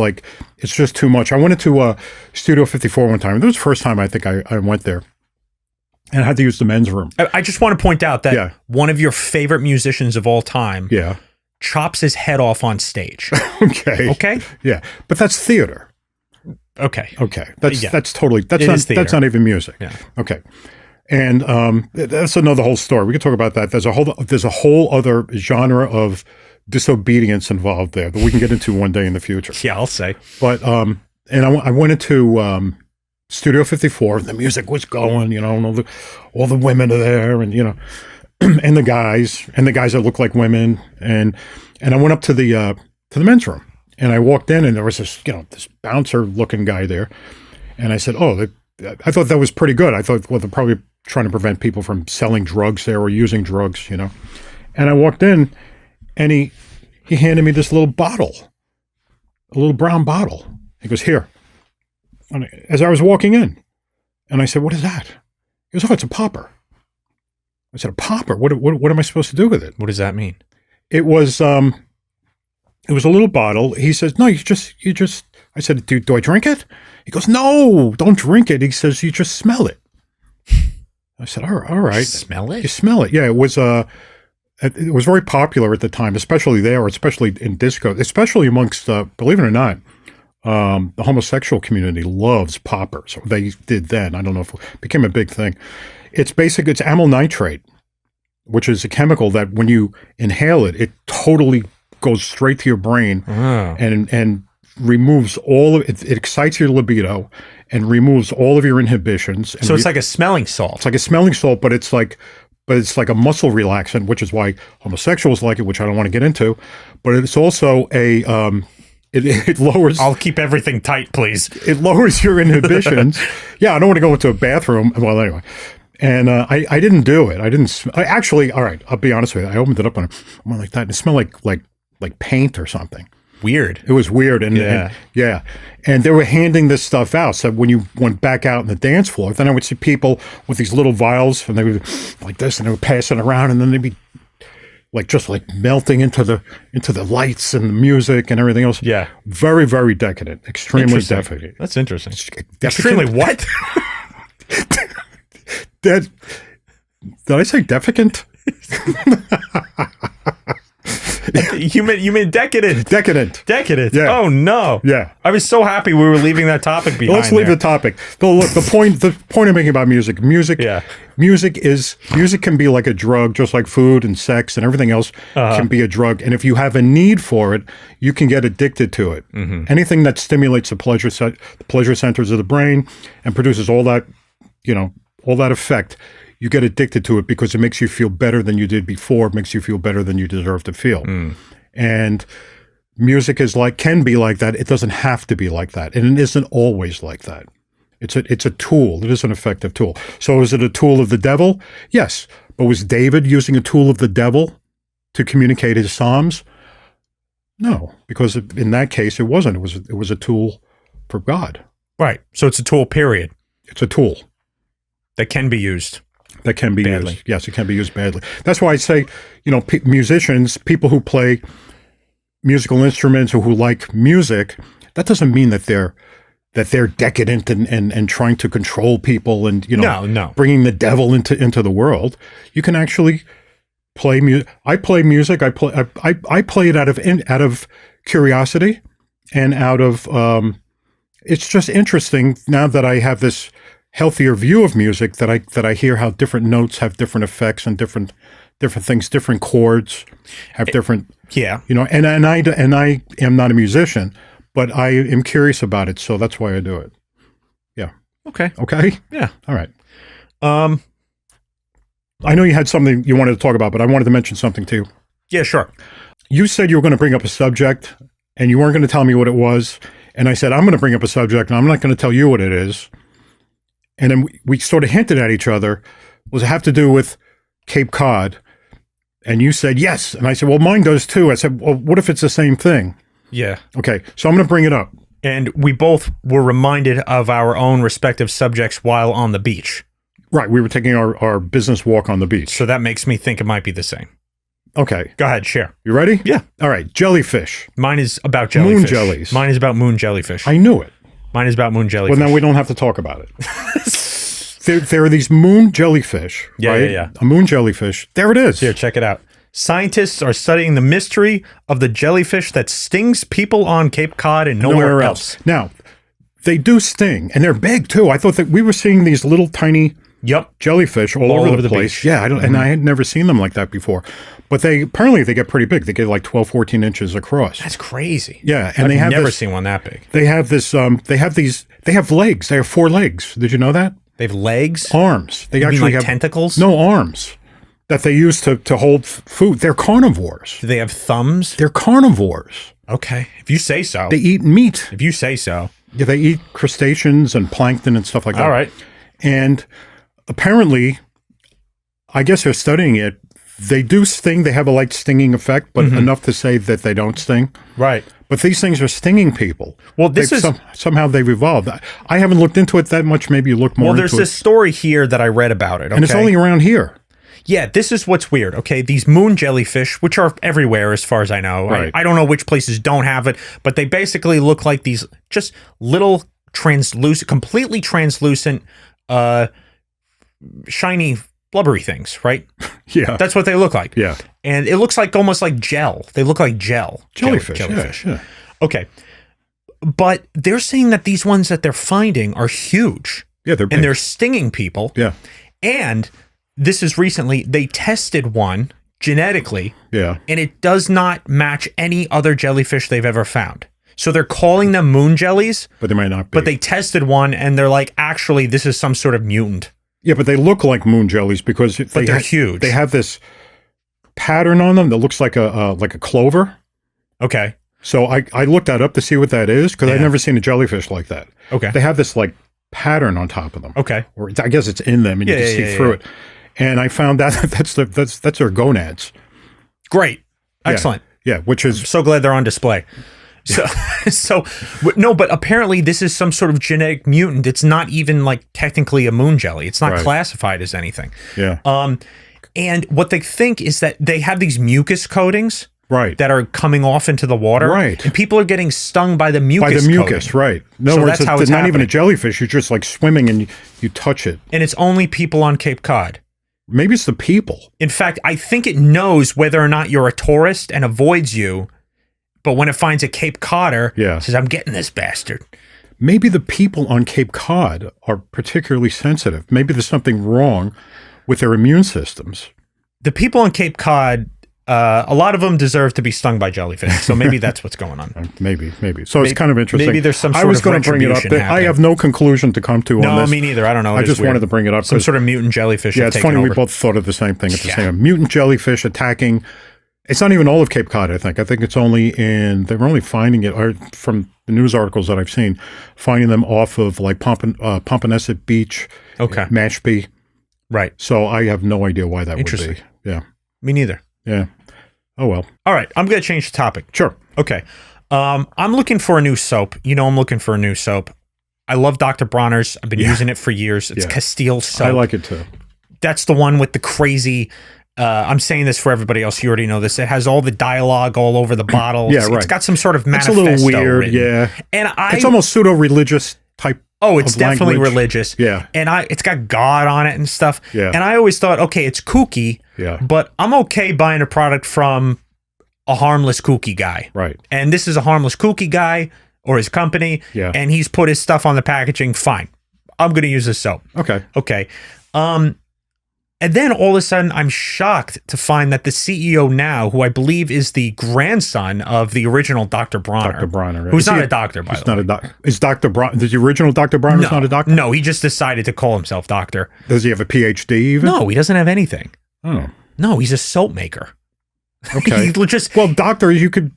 too much. I went into Studio 54 one time. This was the first time I think I went there. And I had to use the men's room. I just want to point out that one of your favorite musicians of all time chops his head off on stage. Okay? Yeah. But that's theater. Okay. That's totally, that's not even music. Yeah. Okay. And that's another whole story. We could talk about that. There's a whole other genre of disobedience involved there that we can get into one day in the future. Yeah, I'll say. But and I went into Studio 54. The music was going, and all the women are there, and and the guys that look like women, and I went up to the men's room, and I walked in, and there was this this bouncer looking guy there, and I said, I thought that was pretty good. I thought, well, they're probably trying to prevent people from selling drugs there or using drugs, And I walked in, and he handed me this little bottle, a little brown bottle. He goes, "Here." And as I was walking in, and I said, "What is that?" He goes, "Oh, it's a popper." I said, "A popper? What am I supposed to do with it?" What does that mean? It was a little bottle. He says, "No, you just." I said, "Do I drink it?" He goes, "No, don't drink it." He says, "You just smell it." I said, all right. Smell it? You smell it. Yeah, it was very popular at the time, especially there, especially in disco, especially amongst, believe it or not, the homosexual community loves poppers. They did then. I don't know if it became a big thing. It's amyl nitrate, which is a chemical that when you inhale it, it totally goes straight to your brain and removes all of it. It excites your libido and removes all of your inhibitions. And so it's like a smelling salt. It's like a smelling salt, but it's like a muscle relaxant, which is why homosexuals like it, which I don't want to get into. But it's also it lowers. I'll keep everything tight, please. It lowers your inhibitions. Yeah, I don't want to go into a bathroom. Well, anyway. And I didn't do it. Actually, all right, I'll be honest with you. I opened it up and I went like that, and it smelled like paint or something. Weird. It was weird. And they were handing this stuff out. So when you went back out on the dance floor, then I would see people with these little vials, and they would like this, and they would pass it around, and then they'd be just melting into the lights and the music and everything else. Yeah. Very, very decadent. Extremely decadent. That's interesting. Extremely what? Did I say defecant? You mean decadent. Decadent. Yeah. Oh no. Yeah. I was so happy we were leaving that topic behind. Let's leave the topic. Look, the point I'm making about music can be like a drug, just like food and sex and everything else can be a drug. And if you have a need for it, you can get addicted to it. Mm-hmm. Anything that stimulates the pleasure centers of the brain and produces all that effect, you get addicted to it because it makes you feel better than you did before. It makes you feel better than you deserve to feel. Mm. And music can be like that. It doesn't have to be like that. And it isn't always like that. It's a tool. It is an effective tool. So is it a tool of the devil? Yes. But was David using a tool of the devil to communicate his psalms? No, because in that case, it wasn't. It was a tool for God. Right. So it's a tool, period. It's a tool. That can be used. That can be badly. used. Yes, it can be used badly. That's why I say, musicians, people who play musical instruments or who like music, that doesn't mean that they're decadent and trying to control people and no. bringing the devil into the world. You can actually play music. I play music. I play it out of curiosity, and out of it's just interesting now that I have this healthier view of music that I hear how different notes have different effects and different things, different chords have different. Yeah. You know, and I am not a musician, but I am curious about it, so that's why I do it. Yeah. Okay. Okay. Yeah. All right. I know you had something you wanted to talk about, but I wanted to mention something too. Yeah, sure. You said you were going to bring up a subject, and you weren't going to tell me what it was. And I said, I'm going to bring up a subject, and I'm not going to tell you what it is. And then we sort of hinted at each other. Was it have to do with Cape Cod? And you said yes. And I said, well, mine does too. I said, well, what if it's the same thing? Yeah. Okay, so I'm going to bring it up. And we both were reminded of our own respective subjects while on the beach. Right, we were taking our business walk on the beach. So that makes me think it might be the same. Okay. Go ahead, share. You ready? Yeah. All right, jellyfish. Mine is about jellyfish. Moon jellies. Mine is about moon jellyfish. I knew it. Mine is about moon jellyfish. Well, now we don't have to talk about it. there are these moon jellyfish, right? Yeah. A moon jellyfish. There it is. Here, check it out. Scientists are studying the mystery of the jellyfish that stings people on Cape Cod and nowhere else. Now, they do sting, and they're big too. I thought that we were seeing these little tiny jellyfish all over the place. beach. Yeah, and I had never seen them like that before. But apparently they get pretty big. They get like 12, 14 inches across. That's crazy. Yeah, and I've never seen one that big. They have this. They have legs. They have 4 legs. Did you know that? They have legs, Arms. They actually like have tentacles. No, arms that they use to hold food. They're carnivores. Do they have thumbs? They're carnivores. Okay, if you say so. They eat meat. If you say so. Yeah, they eat crustaceans and plankton and stuff like that. All right. And apparently, I guess they're studying it. They do sting. They have a light stinging effect, but enough to say that they don't sting. Right. But these things are stinging people. Well, this is somehow they've evolved. I haven't looked into it that much. Maybe you look more into it. Well, there's this story here that I read about it. Okay? And it's only around here. Yeah, this is what's weird. Okay, these moon jellyfish, which are everywhere as far as I know. Right. I don't know which places don't have it, but they basically look like these just little translucent, completely translucent, shiny, blubbery things, right? Yeah. That's what they look like. Yeah. And it looks like almost like gel. They look like gel. Jellyfish. Jellyfish. Yeah. Okay. But they're saying that these ones that they're finding are huge. Yeah, they're big. And they're stinging people. Yeah. And this is recently, they tested one genetically. Yeah. And it does not match any other jellyfish they've ever found. So they're calling them moon jellies. But they might not be. But they tested one and they're like, actually, this is some sort of mutant. Yeah, but they look like moon jellies because they're huge. They have this pattern on them that looks like a clover. Okay. So I looked that up to see what that is because I've never seen a jellyfish like that. Okay. They have this like pattern on top of them. Okay. Or I guess it's in them and you can see through it. And I found out that's their gonads. Great. Excellent. Yeah, which is I'm so glad they're on display. So no, but apparently this is some sort of genetic mutant. It's not even like technically a moon jelly. It's not classified as anything. Yeah. And what they think is that they have these mucus coatings that are coming off into the water. Right. And people are getting stung by the mucus coating. Right. No, so that's how it's it's not happening. even a jellyfish. You're just like swimming and you touch it. And it's only people on Cape Cod. Maybe it's the people. In fact, I think it knows whether or not you're a tourist and avoids you. But when it finds a Cape Codder, it says, I'm getting this bastard. Maybe the people on Cape Cod are particularly sensitive. Maybe there's something wrong with their immune systems. The people on Cape Cod, a lot of them deserve to be stung by jellyfish. So maybe that's what's going on. Maybe. So it's kind of interesting. Maybe there's some sort I was of going to bring it up. I have no conclusion to come to on this. No, me neither. I don't know. I just wanted to bring it up. Some sort of mutant jellyfish. Yeah, it's funny. We both thought of the same thing at the same time. Mutant jellyfish attacking. It's not even all of Cape Cod, I think. I think it's only they were only finding it, or from the news articles that I've seen, finding them off of like Pompanesett Beach, Mashpee. Right. So I have no idea why that would be. Yeah. Me neither. Yeah. Oh, well. All right. I'm going to change the topic. Sure. Okay. I'm looking for a new soap. You know I'm looking for a new soap. I love Dr. Bronner's. I've been using it for years. It's Castile soap. I like it too. That's the one with the crazy... I'm saying this for everybody else. You already know this. It has all the dialogue all over the bottle. It's got some sort of manifesto. It's a little weird, written. And it's almost pseudo-religious type. Oh, it's definitely religious. Yeah. And it's got God on it and stuff. Yeah. And I always thought, okay, it's kooky. Yeah. But I'm okay buying a product from a harmless kooky guy. Right. And this is a harmless kooky guy or his company. Yeah. And he's put his stuff on the packaging. Fine. I'm going to use this soap. Okay. Okay. And then all of a sudden, I'm shocked to find that the CEO now, who I believe is the grandson of the original Dr. Bronner. Dr. Bronner. Who's not a doctor, by the way. He's not a doctor. Is Dr. Bronner, the original Dr. Bronner not a doctor? No, he just decided to call himself doctor. Does he have a PhD even? No, he doesn't have anything. Oh. No, he's a soap maker. Okay. Well, doctor, you could...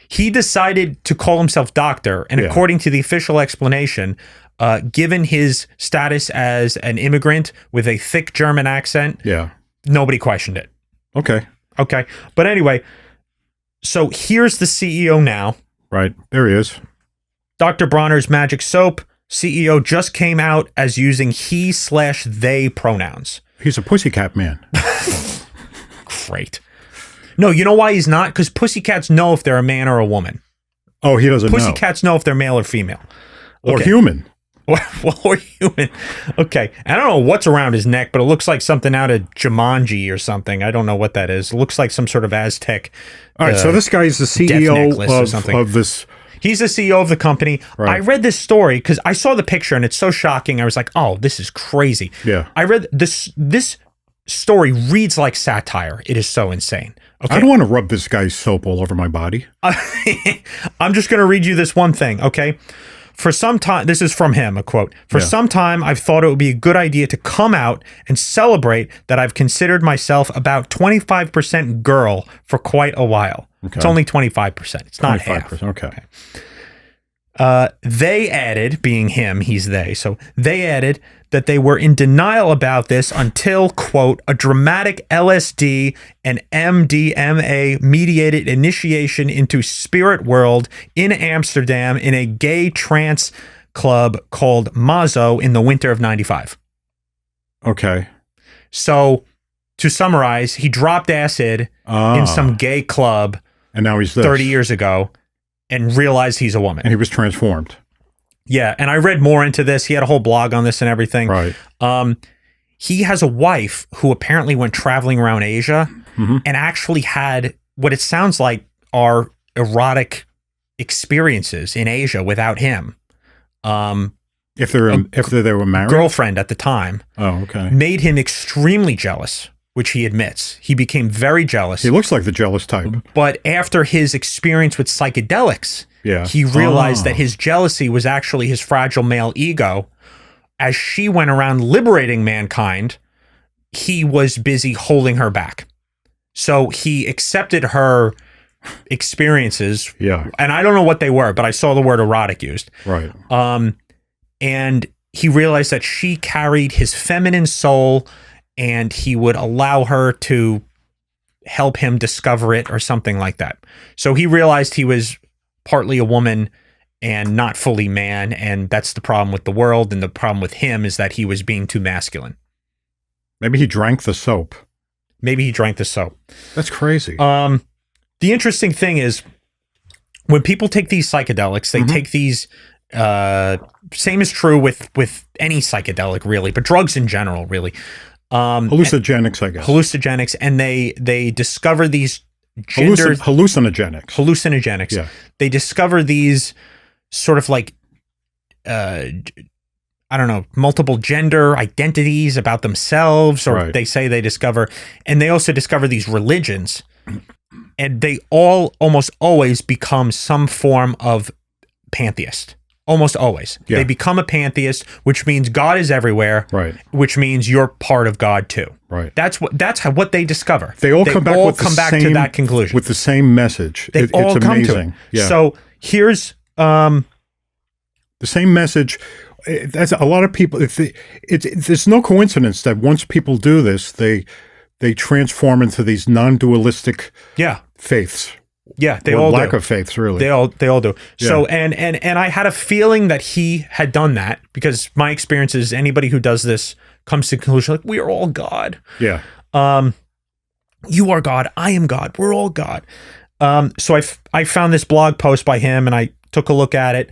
He decided to call himself doctor, and according to the official explanation, given his status as an immigrant with a thick German accent, nobody questioned it. Okay. But anyway, so here's the CEO now. Right. There he is. Dr. Bronner's Magic Soap. CEO just came out as using he/they pronouns. He's a pussycat man. Great. No, you know why he's not? Because pussycats know if they're a man or a woman. Oh, he doesn't know. Pussycats know if they're male or female. Or human. Or human. Okay. I don't know what's around his neck, but it looks like something out of Jumanji or something. I don't know what that is. It looks like some sort of Aztec. All right. So this guy is the CEO of this. He's the CEO of the company. Right. I read this story because I saw the picture and it's so shocking. I was like, oh, this is crazy. Yeah. I read this story reads like satire. It is so insane. Okay. I don't want to rub this guy's soap all over my body. I'm just going to read you this one thing, okay? For some time, this is from him, a quote. For some time, I've thought it would be a good idea to come out and celebrate that I've considered myself about 25% girl for quite a while. Okay. It's only 25%. It's not half. Okay. They added, being him, he's they, so they added that they were in denial about this until, quote, a dramatic LSD and MDMA mediated initiation into spirit world in Amsterdam in a gay trance club called Mazo in the winter of 95. Okay. So to summarize, he dropped acid in some gay club and now he's 30 years ago and realized he's a woman. And he was transformed. Yeah, and I read more into this. He had a whole blog on this and everything. Right. He has a wife who apparently went traveling around Asia and actually had what it sounds like are erotic experiences in Asia without him. If they were married? Girlfriend at the time. Oh, okay. Made him extremely jealous, which he admits. He became very jealous. He looks like the jealous type. But after his experience with psychedelics, he realized that his jealousy was actually his fragile male ego. As she went around liberating mankind, he was busy holding her back. So he accepted her experiences. Yeah. And I don't know what they were, but I saw the word erotic used. Right. And he realized that she carried his feminine soul and he would allow her to help him discover it or something like that. So he realized he was partly a woman and not fully man, and that's the problem with the world, and the problem with him is that he was being too masculine. Maybe he drank the soap. That's crazy. The interesting thing is when people take these psychedelics, they take these same is true with any psychedelic really, but drugs in general really. Hallucinogenics, I guess. Hallucinogenics, and they discover these hallucinogenics. Yeah. They discover these sort of like I don't know, multiple gender identities about themselves, or they say they discover, and they also discover these religions, and they all almost always become some form of pantheist. Almost always. Yeah. They become a pantheist, which means God is everywhere. Right. Which means you're part of God too. Right. That's what they discover. They all come back to that conclusion. With the same message. It's amazing. Yeah. So here's the same message. That's a lot of people. There's no coincidence that once people do this, they transform into these non-dualistic faiths. Yeah, they all lack do. of faiths, really. They all do. Yeah. So and I had a feeling that he had done that because my experience is anybody who does this comes to the conclusion like we are all God. Yeah. You are God. I am God. We're all God. So I found this blog post by him and I took a look at it,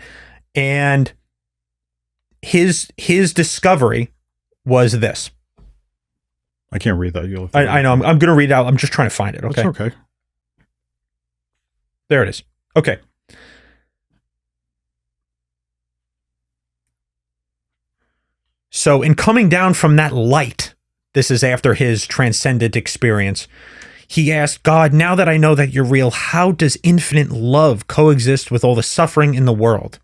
and his discovery was this. I can't read that. I know. I'm going to read it out. I'm just trying to find it. Okay. That's okay. There it is. Okay. So in coming down from that light, this is after his transcendent experience, he asked God, now that I know that you're real, how does infinite love coexist with all the suffering in the world?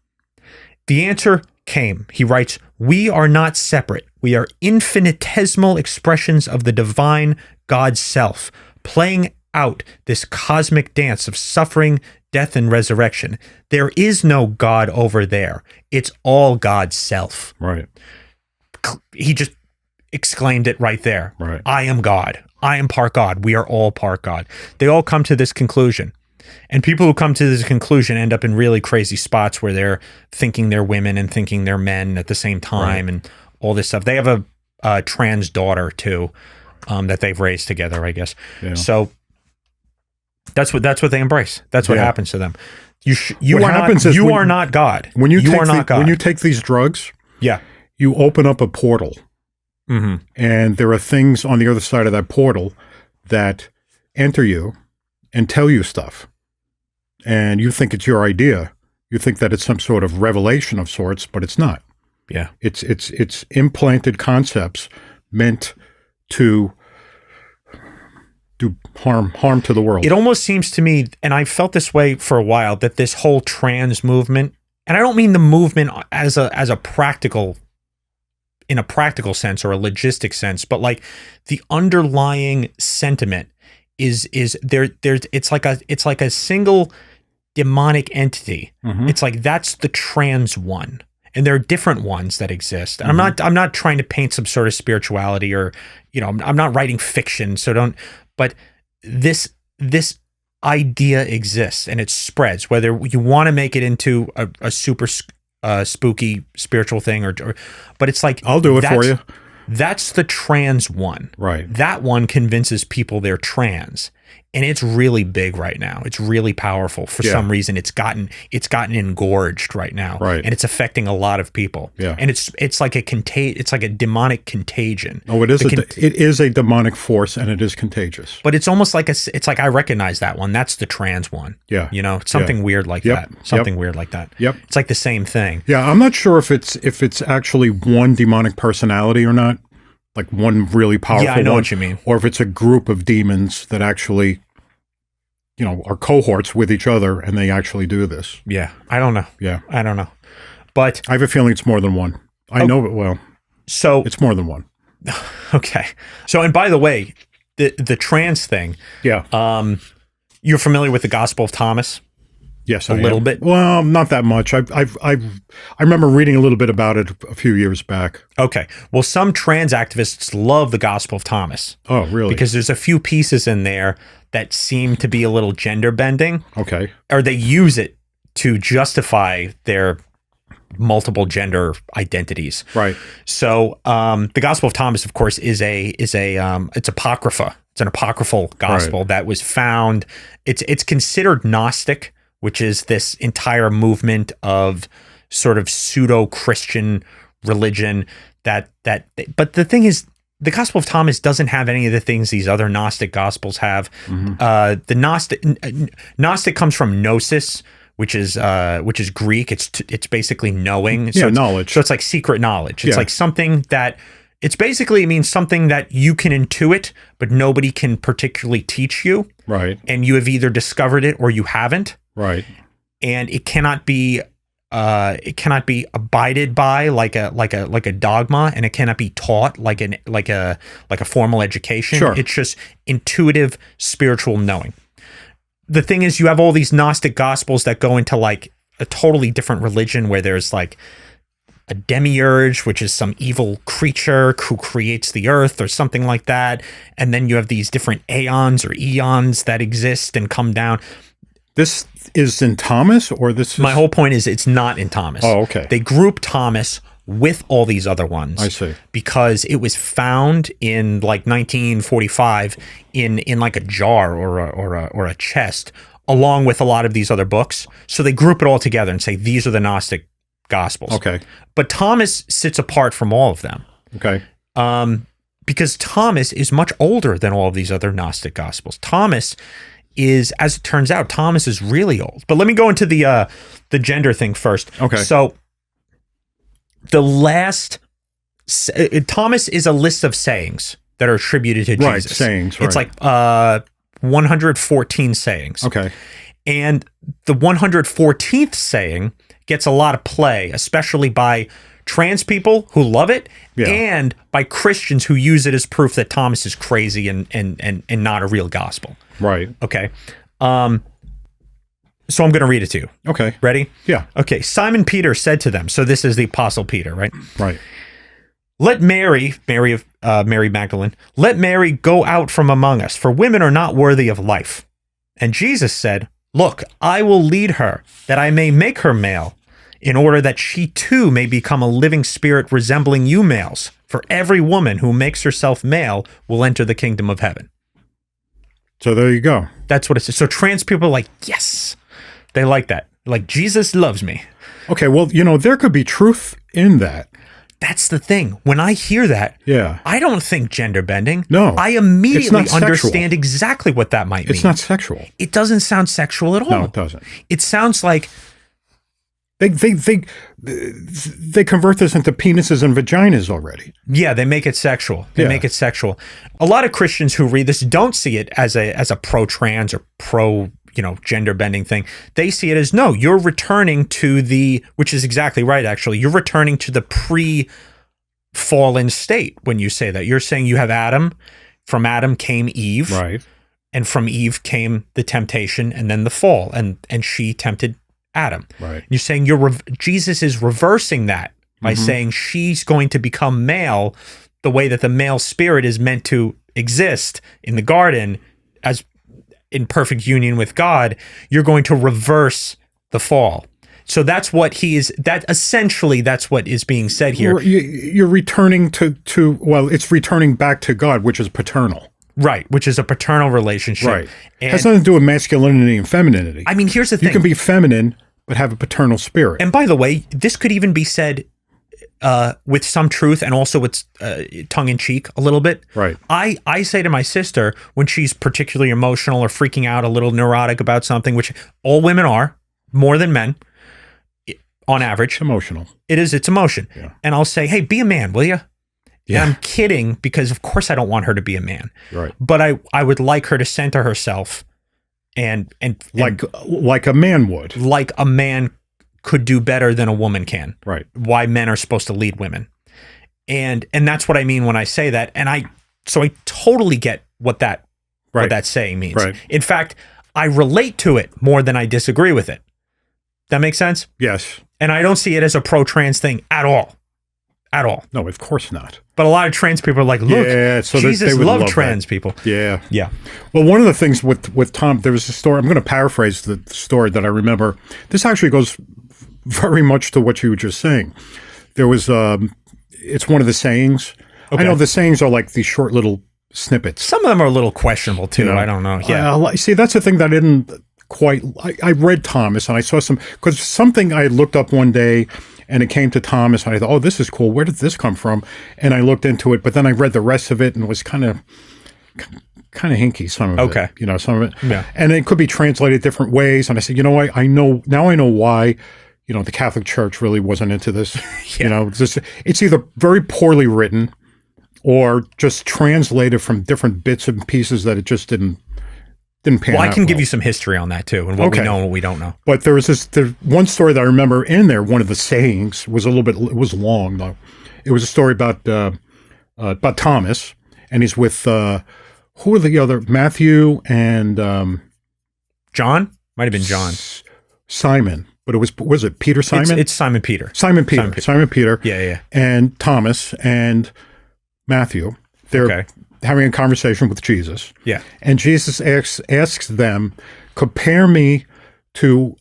The answer came. He writes, we are not separate. We are infinitesimal expressions of the divine God's self, playing out this cosmic dance of suffering, death, and resurrection. There is no God over there. It's all God's self. Right. He just exclaimed it right there. Right. I am God. I am part God. We are all part God. They all come to this conclusion. And people who come to this conclusion end up in really crazy spots where they're thinking they're women and thinking they're men at the same time, and all this stuff. They have a trans daughter too, that they've raised together, I guess. Yeah. So that's what they embrace. That's what happens to them. You are not God. When you take these drugs, you open up a portal, and there are things on the other side of that portal that enter you and tell you stuff, and you think it's your idea. You think that it's some sort of revelation of sorts, but it's not. Yeah, it's implanted concepts meant to do harm to the world. It almost seems to me, and I felt this way for a while, that this whole trans movement, and I don't mean the movement as a practical, in a practical sense or a logistic sense, but like the underlying sentiment is it's like a single demonic entity. It's like that's the trans one, and there are different ones that exist. And I'm not trying to paint some sort of spirituality, or I'm not writing fiction, so don't. But this idea exists, and it spreads. Whether you want to make it into a super spooky spiritual thing, or but it's like, I'll do it for you. That's the trans one. Right. That one convinces people they're trans. And it's really big right now. It's really powerful. For some reason, it's gotten engorged right now. Right. And it's affecting a lot of people. Yeah. And it's like a demonic contagion. Oh, it is a demonic force, and it is contagious. But it's almost like it's like I recognize that one. That's the trans one. Yeah. Something weird like that. Something weird like that. Yep. It's like the same thing. Yeah, I'm not sure if it's actually one demonic personality or not. Like one really powerful one. Yeah, I know what you mean. Or if it's a group of demons that actually, are cohorts with each other, and they actually do this. Yeah, I don't know. Yeah. I don't know. But I have a feeling it's more than one. I know it well. So it's more than one. Okay. So, and by the way, the trans thing. Yeah. You're familiar with the Gospel of Thomas? Yes, a little bit. Well, not that much. I remember reading a little bit about it a few years back. Okay. Well, some trans activists love the Gospel of Thomas. Oh, really? Because there's a few pieces in there that seem to be a little gender bending. Okay. Or they use it to justify their multiple gender identities. Right. So, the Gospel of Thomas, of course, it's apocrypha. It's an apocryphal gospel that was found. It's considered Gnostic, which is this entire movement of sort of pseudo-Christian religion but the thing is, the Gospel of Thomas doesn't have any of the things these other Gnostic gospels have. The Gnostic comes from gnosis, which is Greek. It's basically knowing. So knowledge. So it's like secret knowledge. It's like something that it means something that you can intuit, but nobody can particularly teach you. Right. And you have either discovered it or you haven't. Right. And it cannot be abided by like a dogma, and it cannot be taught like a formal education. Sure. It's just intuitive spiritual knowing. The thing is, you have all these Gnostic gospels that go into like a totally different religion, where there's like a demiurge, which is some evil creature who creates the earth or something like that. And then you have these different aeons or eons that exist and come down. This is in Thomas, or this is... My whole point is it's not in Thomas. Oh, okay. They group Thomas with all these other ones. I see. Because it was found in like 1945 in like a jar or a chest, along with a lot of these other books. So they group it all together and say these are the Gnostic Gospels. Okay. But Thomas sits apart from all of them. Okay. Because Thomas is much older than all of these other Gnostic Gospels. Thomas is, as it turns out, Thomas is really old. But let me go into the gender thing first. Okay. So the last Thomas is a list of sayings that are attributed to Right, Jesus. sayings, right. It's like 114 sayings. Okay. And the 114th saying gets a lot of play, especially by trans people who love it, Yeah. and by Christians who use it as proof that Thomas is crazy and not a real gospel. Right. Okay. So I'm going to read it to you. Okay. Ready? Yeah. Okay. Simon Peter said to them, so this is the Apostle Peter, right? Right. Let Mary Magdalen, let Mary go out from among us, for women are not worthy of life. And Jesus said, look, I will lead her, that I may make her male, in order that she too may become a living spirit resembling you males. For every woman who makes herself male will enter the kingdom of heaven. So there you go. That's what it says. So trans people are like, yes, they like that. Like, Jesus loves me. Okay, well, there could be truth in that. That's the thing. When I hear that, Yeah. I don't think gender bending. No. I immediately It's not sexual. understand exactly what that might mean. It's not sexual. It doesn't sound sexual at all. No, it doesn't. It sounds like They convert this into penises and vaginas already. yeah, they make it sexual. They Yeah. make it sexual. A lot of Christians who read this don't see it as a pro-trans or pro gender bending thing. They see it as, no, you're returning to which is exactly right, actually. You're returning to the pre-fallen state when you say that. You're saying you have Adam. From Adam came Eve. Right. And from Eve came the temptation and then the fall. And she tempted Adam. Right. You're saying Jesus is reversing that by saying she's going to become male the way that the male spirit is meant to exist in the garden as in perfect union with God. You're going to reverse the fall. So that's what essentially that's what is being said here. You're returning to well, it's returning back to God, which is paternal. Right, which is a paternal relationship. Right. And, has nothing to do with masculinity and femininity. I mean, here's the thing. You can be feminine, but have a paternal spirit. And by the way, this could even be said with some truth and also with tongue-in-cheek a little bit. Right. I say to my sister when she's particularly emotional or freaking out, a little neurotic about something, which all women are, more than men, on average. It's emotional. It's emotion. Yeah. And I'll say, hey, be a man, will you? Yeah. And I'm kidding because, of course, I don't want her to be a man. Right. But I would like her to center herself and like a man would. like a man could do better than a woman can. Right. Why men are supposed to lead women. And that's what I mean when I say that. And I totally get what that saying means. Right. In fact, I relate to it more than I disagree with it. That makes sense? Yes. And I don't see it as a pro-trans thing at all. At all. No, of course not. But a lot of trans people are like, look, so Jesus they would loved love trans that. people. Yeah. Yeah. Well, one of the things with Tom, there was a story, I'm going to paraphrase the story that I remember. This actually goes very much to what you were just saying. There was, it's one of the sayings. Okay. I know the sayings are like these short little snippets. Some of them are a little questionable too. I don't know. Yeah. See, that's the thing that I didn't quite, I read Thomas and I saw because something I looked up one day and it came to Thomas and I thought, oh, this is cool. Where did this come from? And I looked into it, but then I read the rest of it and it was kind of hinky, some of Okay. it, some of it. Yeah. And it could be translated different ways. And I said, I know why, the Catholic Church really wasn't into this. Yeah. It's either very poorly written or just translated from different bits and pieces that it just didn't pan out. Well, I can give well. you some history on that too, and what we know and what we don't know. But there was one story that I remember in there. One of the sayings was it was long though. It was a story about Thomas, and he's with who are the other Matthew and John might have been John. Simon, but was it Peter Simon? It's Simon Peter. Simon Peter. Yeah. And Thomas and Matthew. They're having a conversation with Jesus. Yeah. And Jesus asks them, compare me to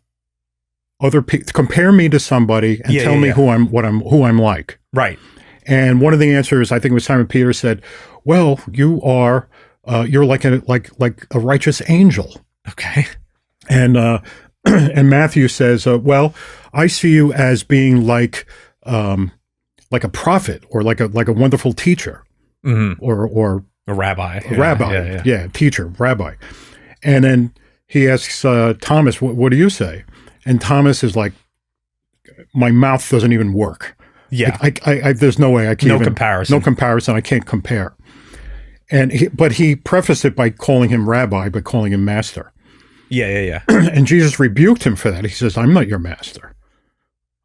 other people, compare me to somebody and tell me who I'm like. Right. And one of the answers, I think it was Simon Peter said, well, you're like a righteous angel. Okay. And and Matthew says, well, I see you as being like a prophet or like a wonderful teacher. Mm-hmm. Or a rabbi. Rabbi. Yeah, teacher, rabbi. And then he asks Thomas, what do you say? And Thomas is like, my mouth doesn't even work. Yeah. I there's no way I can comparison. No comparison. I can't compare. But he prefaced it by calling him rabbi, by calling him master. Yeah. And Jesus rebuked him for that. He says, I'm not your master.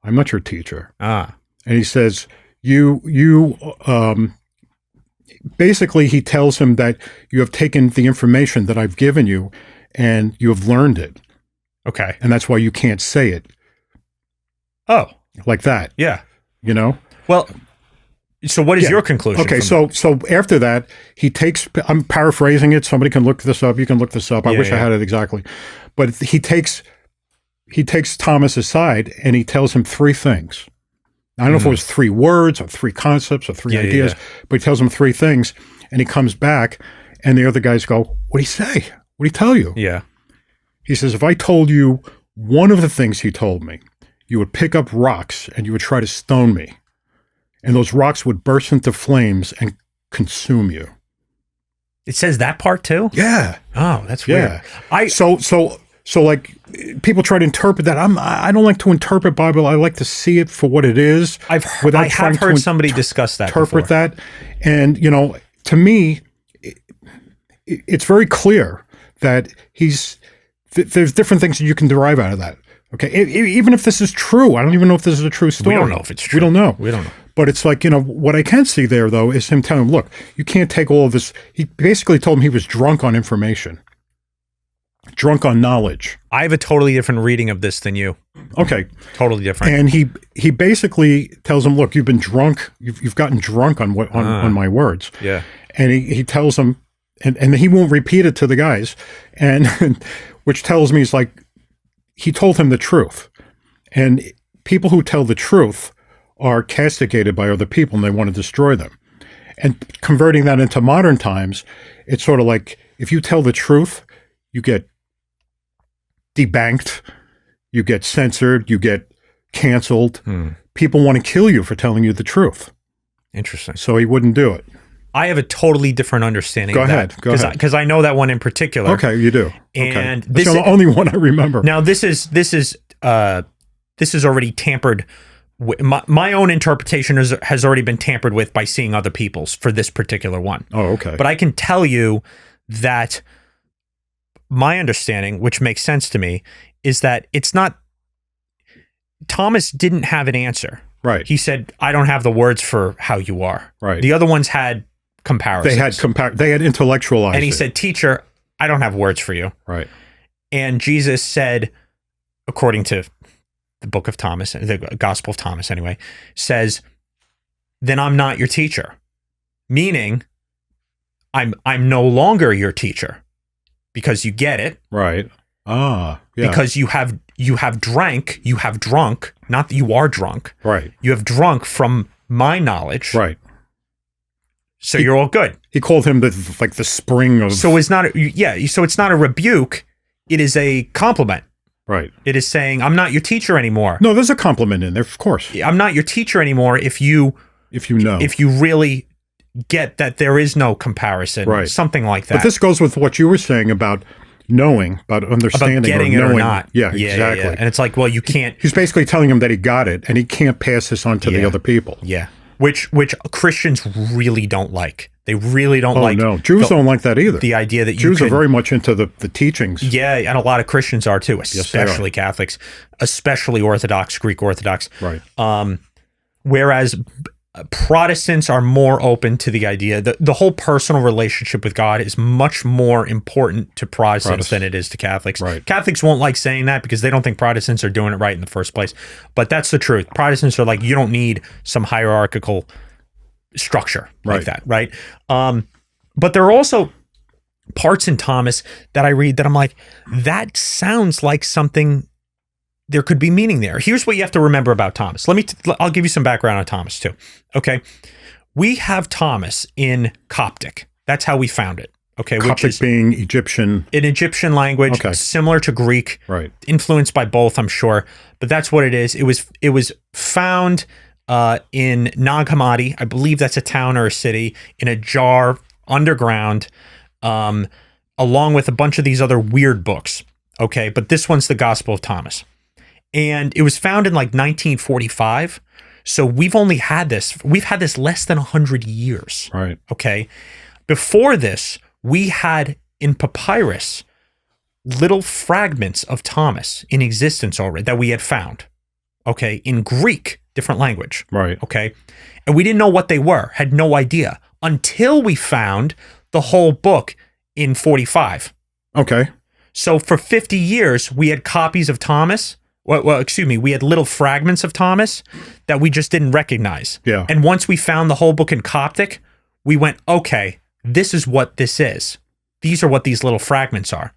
I'm not your teacher. Ah. And he says, basically he tells him that you have taken the information that I've given you and you have learned it. Okay. And that's why you can't say it. Oh. Like that. Yeah. You know? Well, so what is your conclusion? Okay, so after that, he takes, I'm paraphrasing it. Somebody can look this up. You can look this up. I wish I had it exactly. But he takes Thomas aside and he tells him three things. I don't know if it was 3 words or 3 concepts or 3 ideas, but he tells him 3 things and he comes back and the other guys go, what'd he say? What'd he tell you? Yeah. He says, if I told you one of the things he told me, you would pick up rocks and you would try to stone me. And those rocks would burst into flames and consume you. It says that part too? Yeah. Oh, that's weird. So like people try to interpret that. I don't like to interpret Bible. I like to see it for what it is. I have heard somebody discuss that. Interpret that. And, you know, to me, it's very clear that there's different things that you can derive out of that. Okay. Even if this is true, I don't even know if this is a true story. We don't know if it's true. We don't know. We don't know. But it's like, you know, what I can see there, though, is him telling him, look, you can't take all of this. He basically told him he was drunk on information, drunk on knowledge. I have a totally different reading of this than you. Okay. Totally different. And he basically tells him, look, you've been drunk. You've gotten drunk on my words. Yeah. And he tells him, and he won't repeat it to the guys, and which tells me, it's like, he told him the truth. And people who tell the truth are castigated by other people and they want to destroy them. And converting that into modern times, it's sort of like, if you tell the truth, you get debanked, you get censored, you get canceled. People want to kill you for telling you the truth. Interesting. So he wouldn't do it. I have a totally different understanding of that. Go ahead. Because I know that one in particular. Okay, you do. And okay. That's the only one I remember. Now this is already tampered. My own interpretation has already been tampered with by seeing other people's for this particular one. Oh, okay. But I can tell you that my understanding, which makes sense to me, is that it's not. Thomas didn't have an answer. Right. He said, "I don't have the words for how you are." Right. The other ones had comparisons. They had intellectualized. And he said, "Teacher, I don't have words for you." Right. And Jesus said, according to the book of Thomas, the Gospel of Thomas anyway, says, then I'm not your teacher. Meaning, I'm no longer your teacher because you get it. Right. Ah, yeah. Because you have drunk, not that you are drunk. Right. You have drunk from my knowledge. Right. So you're all good. He called him the spring of. So it's not a rebuke. It is a compliment. Right. It is saying, I'm not your teacher anymore. No, there's a compliment in there, of course. I'm not your teacher anymore if you know. If you really get that there is no comparison. Right. Something like that. But this goes with what you were saying about knowing, about understanding, about getting or knowing. It or not. Yeah, exactly. Yeah. And it's like, well, you can't. He's basically telling him that he got it and he can't pass this on to the other people. Yeah. Which Christians really don't like. They really don't like. Oh, no. Jews don't like that either. The idea that Jews are very much into the teachings. Yeah, and a lot of Christians are too, especially Catholics, especially Orthodox, Greek Orthodox. Right. Whereas Protestants are more open to the idea that the whole personal relationship with God is much more important to Protestants than it is to Catholics. Right. Catholics won't like saying that because they don't think Protestants are doing it right in the first place. But that's the truth. Protestants are like, you don't need some hierarchical structure like that, right? But there are also parts in Thomas that I read that I'm like, that sounds like something. There could be meaning there. Here's what you have to remember about Thomas. I'll give you some background on Thomas too. Okay. We have Thomas in Coptic. That's how we found it. Okay. Coptic, which is being Egyptian. An Egyptian language, similar to Greek. Right. Influenced by both, I'm sure. But that's what it is. It was found in Nag Hammadi. I believe that's a town or a city, in a jar underground, along with a bunch of these other weird books. Okay, but this one's the Gospel of Thomas. And it was found in like 1945. So we've had this less than 100 years. Right. Okay. Before this, we had in Papyrus little fragments of Thomas in existence already that we had found. Okay, in Greek, different language. Right. Okay. And we didn't know what they were, had no idea until we found the whole book in 45. Okay. So for 50 years, we had copies of Thomas. Well, excuse me, we had little fragments of Thomas that we just didn't recognize. Yeah. And once we found the whole book in Coptic, we went, okay, this is what this is. These are what these little fragments are.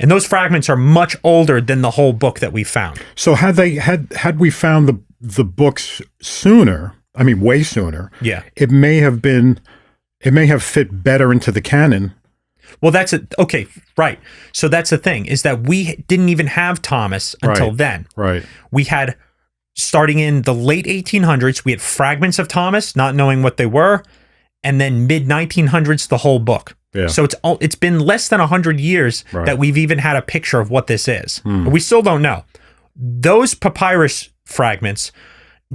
And those fragments are much older than the whole book that we found. So had we found the books sooner, I mean way sooner, Yeah. it may have fit better into the canon. Well, okay, right. So that's the thing, is that we didn't even have Thomas until then. Right. We had, starting in the late 1800s, we had fragments of Thomas, not knowing what they were, and then mid 1900s, the whole book. Yeah. So it's been less than 100 years that we've even had a picture of what this is. We still don't know. Those papyrus fragments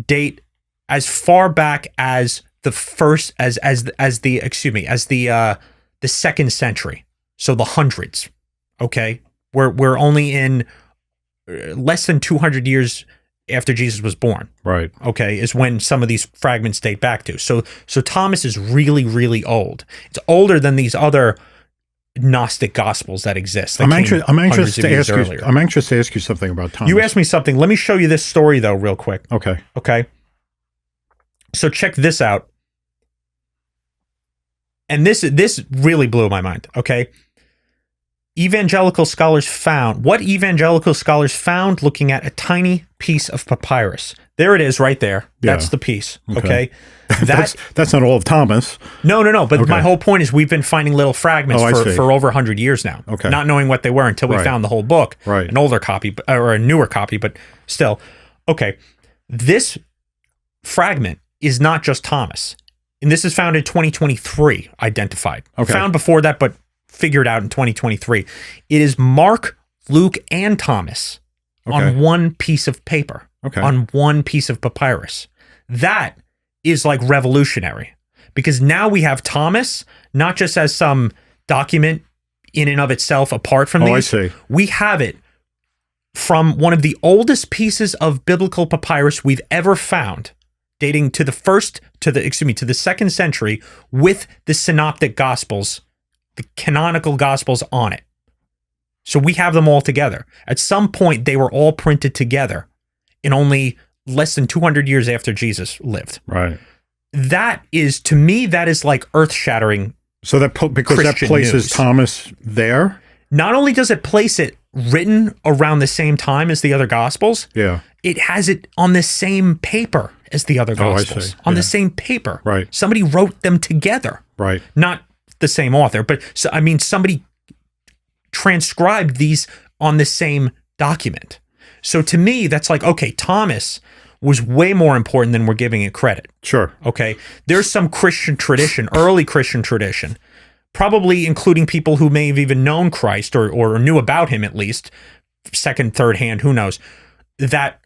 date as far back as the first, as the second century. So the hundreds. Okay, we're only in less than 200 years after Jesus was born. Right. Okay, is when some of these fragments date back to. So Thomas is really, really old. It's older than these other Gnostic gospels that exist. That I'm anxious to ask you something about Thomas. You asked me something. Let me show you this story though, real quick. Okay. Okay. So check this out. And this really blew my mind. Okay. What evangelical scholars found looking at a tiny piece of papyrus. There it is right there. Yeah. That's the piece. Okay. That's not all of Thomas. No. But my whole point is we've been finding little fragments for over 100 years now. Okay. Not knowing what they were until we found the whole book. Right. An older copy or a newer copy, but still. Okay. This fragment is not just Thomas. And this is found in 2023, identified. Okay. Found before that, but figured out in 2023. It is Mark, Luke, and Thomas on one piece of paper, on one piece of papyrus. That is like revolutionary, because now we have Thomas not just as some document in and of itself apart from these. I see. We have it from one of the oldest pieces of biblical papyrus we've ever found, dating to the second century, with the synoptic gospels, the canonical gospels on it. So we have them all together. At some point, they were all printed together in only less than 200 years after Jesus lived. Right. That is, to me, that is like earth-shattering. So because Christian that places news. Thomas there? Not only does it place it written around the same time as the other gospels, Yeah. it has it on the same paper as the other gospels. I see. On Yeah. the same paper. Right. Somebody wrote them together. Right. Not the same author, but somebody transcribed these on the same document. So to me, that's like, okay, Thomas was way more important than we're giving it credit. Sure. Okay. There's some Christian tradition, early Christian tradition, probably including people who may have even known Christ or knew about him at least, second, third hand, who knows, that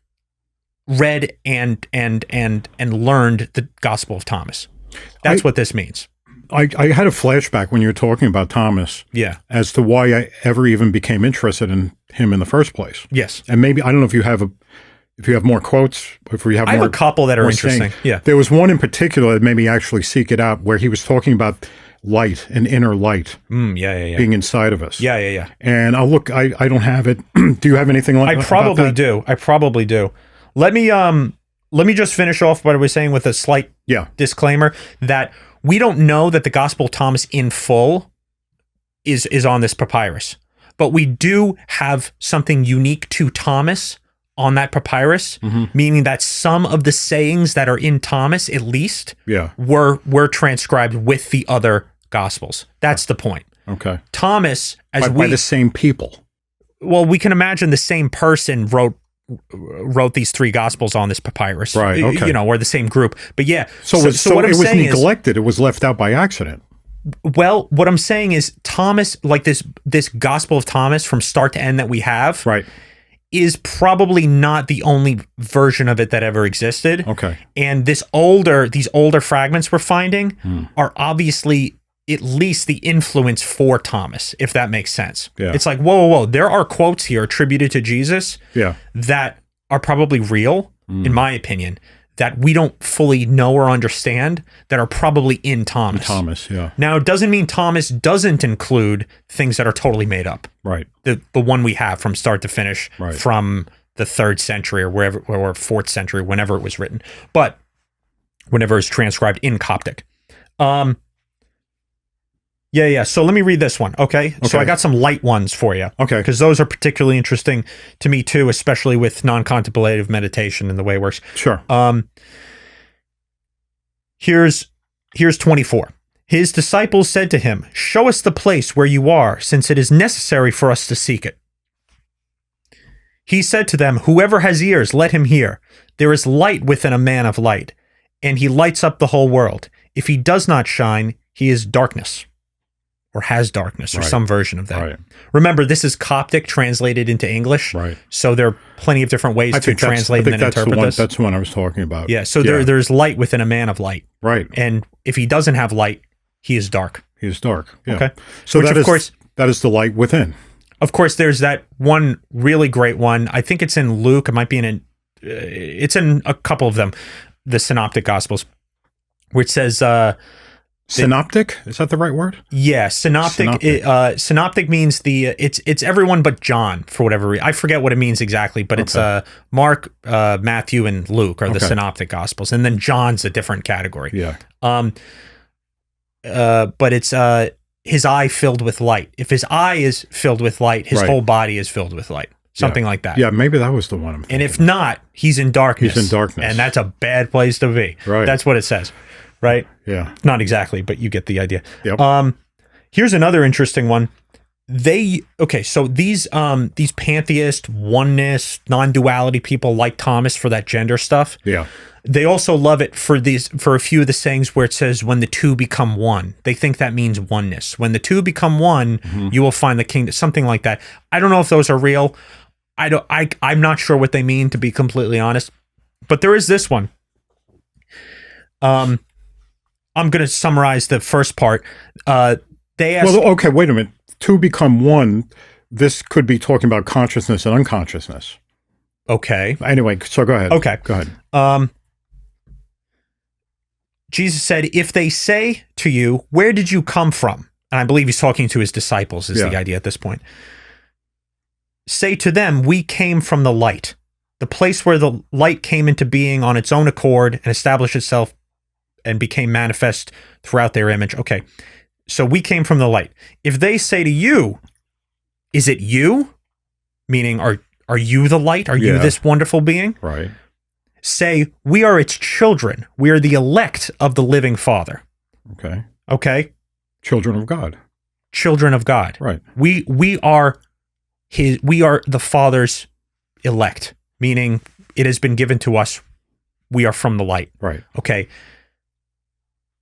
read and learned the Gospel of Thomas. That's what this means. I had a flashback when you were talking about Thomas. Yeah. As to why I ever even became interested in him in the first place. Yes. And maybe, I don't know if you have more quotes, if we have I more. have a couple that are more interesting. saying. Yeah. There was one in particular that made me actually seek it out, where he was talking about light, an inner light Yeah. being inside of us. Yeah. And I'll look, I don't have it. Do you have anything like that? I probably do. Let me just finish off what I was saying with a slight disclaimer that we don't know that the Gospel of Thomas in full is on this papyrus, but we do have something unique to Thomas on that papyrus, meaning that some of the sayings that are in Thomas, at least, were transcribed with the other Gospels. That's the point. Okay. Thomas, by the same people. Well, we can imagine the same person wrote these three gospels on this papyrus, right? Okay. Or the same group. But yeah, so what I'm it was saying neglected. It was left out by accident. Well, what I'm saying is Thomas, like this Gospel of Thomas from start to end that we have, Right. is probably not the only version of it that ever existed. Okay. And these older fragments we're finding are obviously at least the influence for Thomas, if that makes sense. Yeah. It's like, whoa. There are quotes here attributed to Jesus that are probably real, in my opinion, that we don't fully know or understand, that are probably in Thomas. Yeah. Now, it doesn't mean Thomas doesn't include things that are totally made up. Right. The one we have from start to finish Right. from the 3rd century or wherever, or 4th century, whenever it was written, but whenever it's transcribed in Coptic. Yeah. So let me read this one. Okay. So I got some light ones for you. Okay. Because those are particularly interesting to me too, especially with non-contemplative meditation and the way it works. Sure. Here's 24. His disciples said to him, "Show us the place where you are, since it is necessary for us to seek it." He said to them, "Whoever has ears, let him hear. There is light within a man of light, and he lights up the whole world. If he does not shine, he is darkness." Or has darkness, or some version of that. Right. Remember, this is Coptic translated into English. Right. So there are plenty of different ways to translate and then interpret this. That's the one I was talking about. Yeah. So there's light within a man of light. Right. And if he doesn't have light, he is dark. He is dark. Yeah. Okay. So Which, of course, that is the light within. Of course, there's that one really great one. I think it's in Luke. It might be it's in a couple of them, the Synoptic Gospels, where it says, Synoptic? Is that the right word? Yeah, synoptic. Synoptic means it's everyone but John for whatever reason. I forget what it means exactly, but it's Mark, Matthew, and Luke are the Synoptic Gospels, and then John's a different category. Yeah. But it's his eye filled with light. If his eye is filled with light, his whole body is filled with light. Something like that. Yeah, maybe that was the one I'm thinking. And if not, he's in darkness. He's in darkness. And that's a bad place to be. Right. That's what it says. Right? Yeah. Not exactly, but you get the idea. Yep. Here's another interesting one. So these pantheist, oneness, non-duality people like Thomas for that gender stuff. Yeah. They also love it for a few of the sayings where it says when the two become one. They think that means oneness. When the two become one, you will find the kingdom, something like that. I don't know if those are real. I'm not sure what they mean, to be completely honest. But there is this one. I'm going to summarize the first part. They asked, well, okay, wait a minute. Two become one. This could be talking about consciousness and unconsciousness. Okay. Anyway, so go ahead. Okay. Go ahead. Jesus said, if they say to you, where did you come from? And I believe he's talking to his disciples is the idea at this point. Say to them, we came from the light, the place where the light came into being on its own accord and established itself and became manifest throughout their image. Okay. So we came from the light. If they say to you, is it you? Meaning, are you the light? Are you this wonderful being? Right. Say, we are its children. We are the elect of the living Father. Okay. Okay. Children of God. Children of God. Right. We are the Father's elect, meaning it has been given to us. We are from the light. Right. Okay.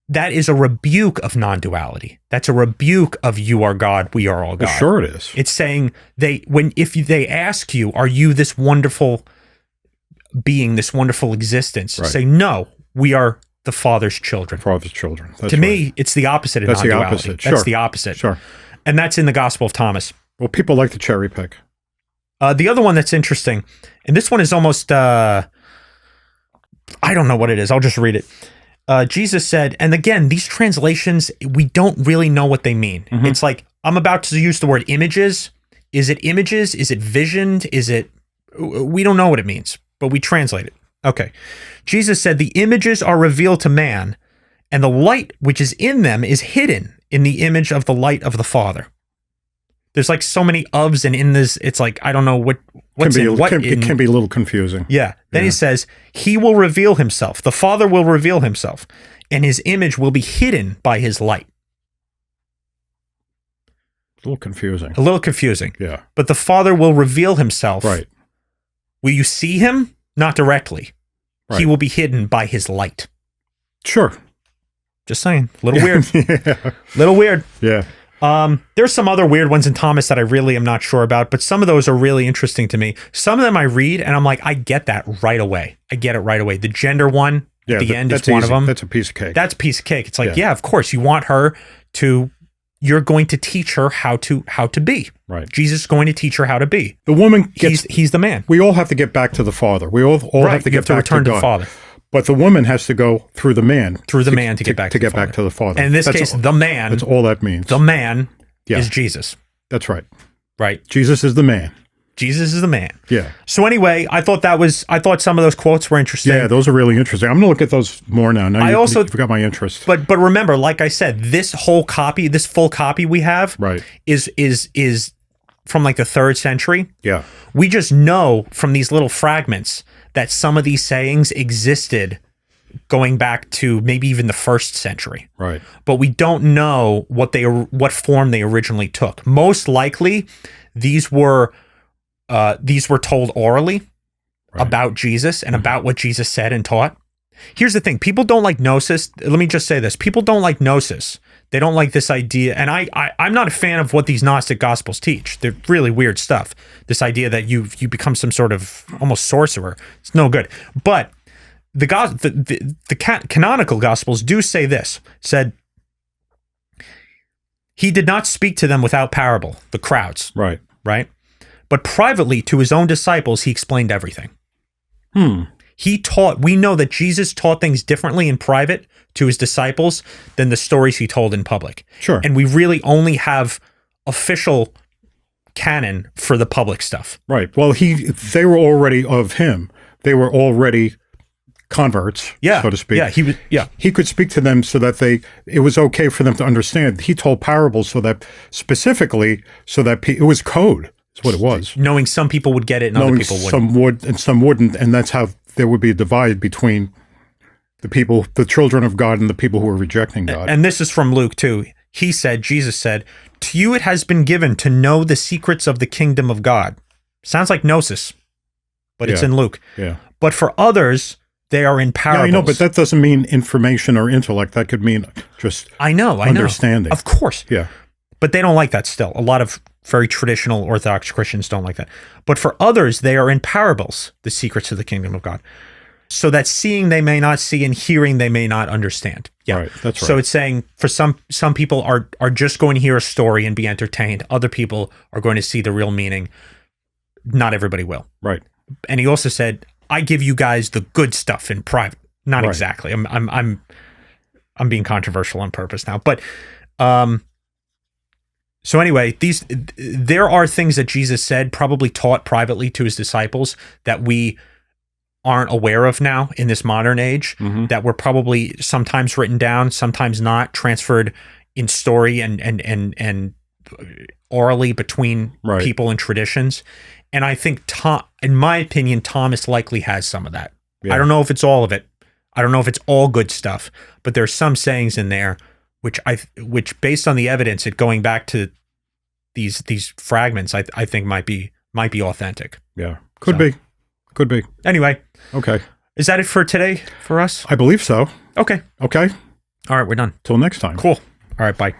That is a rebuke of non-duality. That's a rebuke of you are God, we are all God. Well, sure it is. It's saying if they ask you, are you this wonderful being, this wonderful existence? Right. Say, no, we are the Father's children. Father's children. That's to me, it's the opposite of that's non-duality. The opposite. That's the opposite. Sure. And that's in the Gospel of Thomas. Well, people like to cherry pick. The other one that's interesting, and this one is almost, I don't know what it is. I'll just read it. Jesus said, and again, these translations, we don't really know what they mean. Mm-hmm. It's like, I'm about to use the word images. Is it images? Is it visioned? We don't know what it means, but we translate it. Okay. Jesus said, the images are revealed to man, and the light which is in them is hidden in the image of the light of the Father. There's like so many ofs, and in this, it's like, I don't know what's in what. It can be a little confusing. Yeah. Then he says, he will reveal himself. The Father will reveal himself, and his image will be hidden by his light. A little confusing. A little confusing. Yeah. But the Father will reveal himself. Right. Will you see him? Not directly. Right. He will be hidden by his light. Sure. Just saying. A little weird. Yeah. Little weird. Yeah. There's some other weird ones in Thomas that I really am not sure about, but some of those are really interesting to me. Some of them I read and I'm like, I get that right away. I get it right away. The gender one at the end is one of them. That's a piece of cake. That's a piece of cake. It's like, yeah, of course, you want her to, you're going to teach her how to be. Right. Jesus is going to teach her how to be. The woman gets, he's the man. we all have to get back to the Father. We all have to get back return to to the God. Father. But the woman has to go through the man. Through the man to get back to the Father. back to the Father. And in this case, the man. That's all that means. The man Yeah. is Jesus. That's right. Right. Jesus is the man. Jesus is the man. Yeah. So anyway, I thought some of those quotes were interesting. Yeah, those are really interesting. I'm going to look at those more now. Now you got my interest. But remember, like I said, this full copy we have is from like the 3rd century. Yeah. We just know from these little fragments that some of these sayings existed going back to maybe even the 1st century. Right. But we don't know what form they originally took. Most likely, these were told orally about Jesus and about what Jesus said and taught. Here's the thing. People don't like gnosis. Let me just say this. People don't like gnosis. They don't like this idea. And I'm not a fan of what these Gnostic Gospels teach. They're really weird stuff. This idea that you become some sort of almost sorcerer. It's no good. But the canonical Gospels do say this. Said, he did not speak to them without parable, the crowds. Right. Right? But privately to his own disciples, he explained everything. We know that Jesus taught things differently in private to his disciples than the stories he told in public. Sure. And we really only have official canon for the public stuff. Right. Well, they were already of him. They were already converts, so to speak. Yeah, he could speak to them so that it was okay for them to understand. He told parables so that it was code. That's what it was. Knowing some people would get it and other people wouldn't. Some would and some wouldn't, and that's how there would be a divide between the children of God and the people who were rejecting God. And this is from Luke too. Jesus said, to you it has been given to know the secrets of the kingdom of God. Sounds like gnosis, but it's in Luke. Yeah. But for others, they are in parables. Yeah, I know, but that doesn't mean information or intellect. That could mean just understanding. Of course. Yeah. But they don't like that still. A lot of very traditional Orthodox Christians don't like that. But for others, they are in parables, the secrets of the kingdom of God. So that seeing they may not see and hearing they may not understand. Yeah. Right, that's right. So it's saying for some people are just going to hear a story and be entertained. Other people are going to see the real meaning. Not everybody will. Right. And he also said, I give you guys the good stuff in private. Not exactly. I'm being controversial on purpose now. But so anyway, there are things that Jesus said, probably taught privately to his disciples, that we aren't aware of now in this modern age, that were probably sometimes written down, sometimes not, transferred in story and orally between people and traditions. And I think, in my opinion, Thomas likely has some of that. Yeah. I don't know if it's all of it. I don't know if it's all good stuff, but there's some sayings in there which based on the evidence, going back to these fragments, I think might be authentic. Yeah, could be. Anyway, okay. Is that it for today for us? I believe so. Okay. Okay. All right, we're done. Till next time. Cool. All right, bye.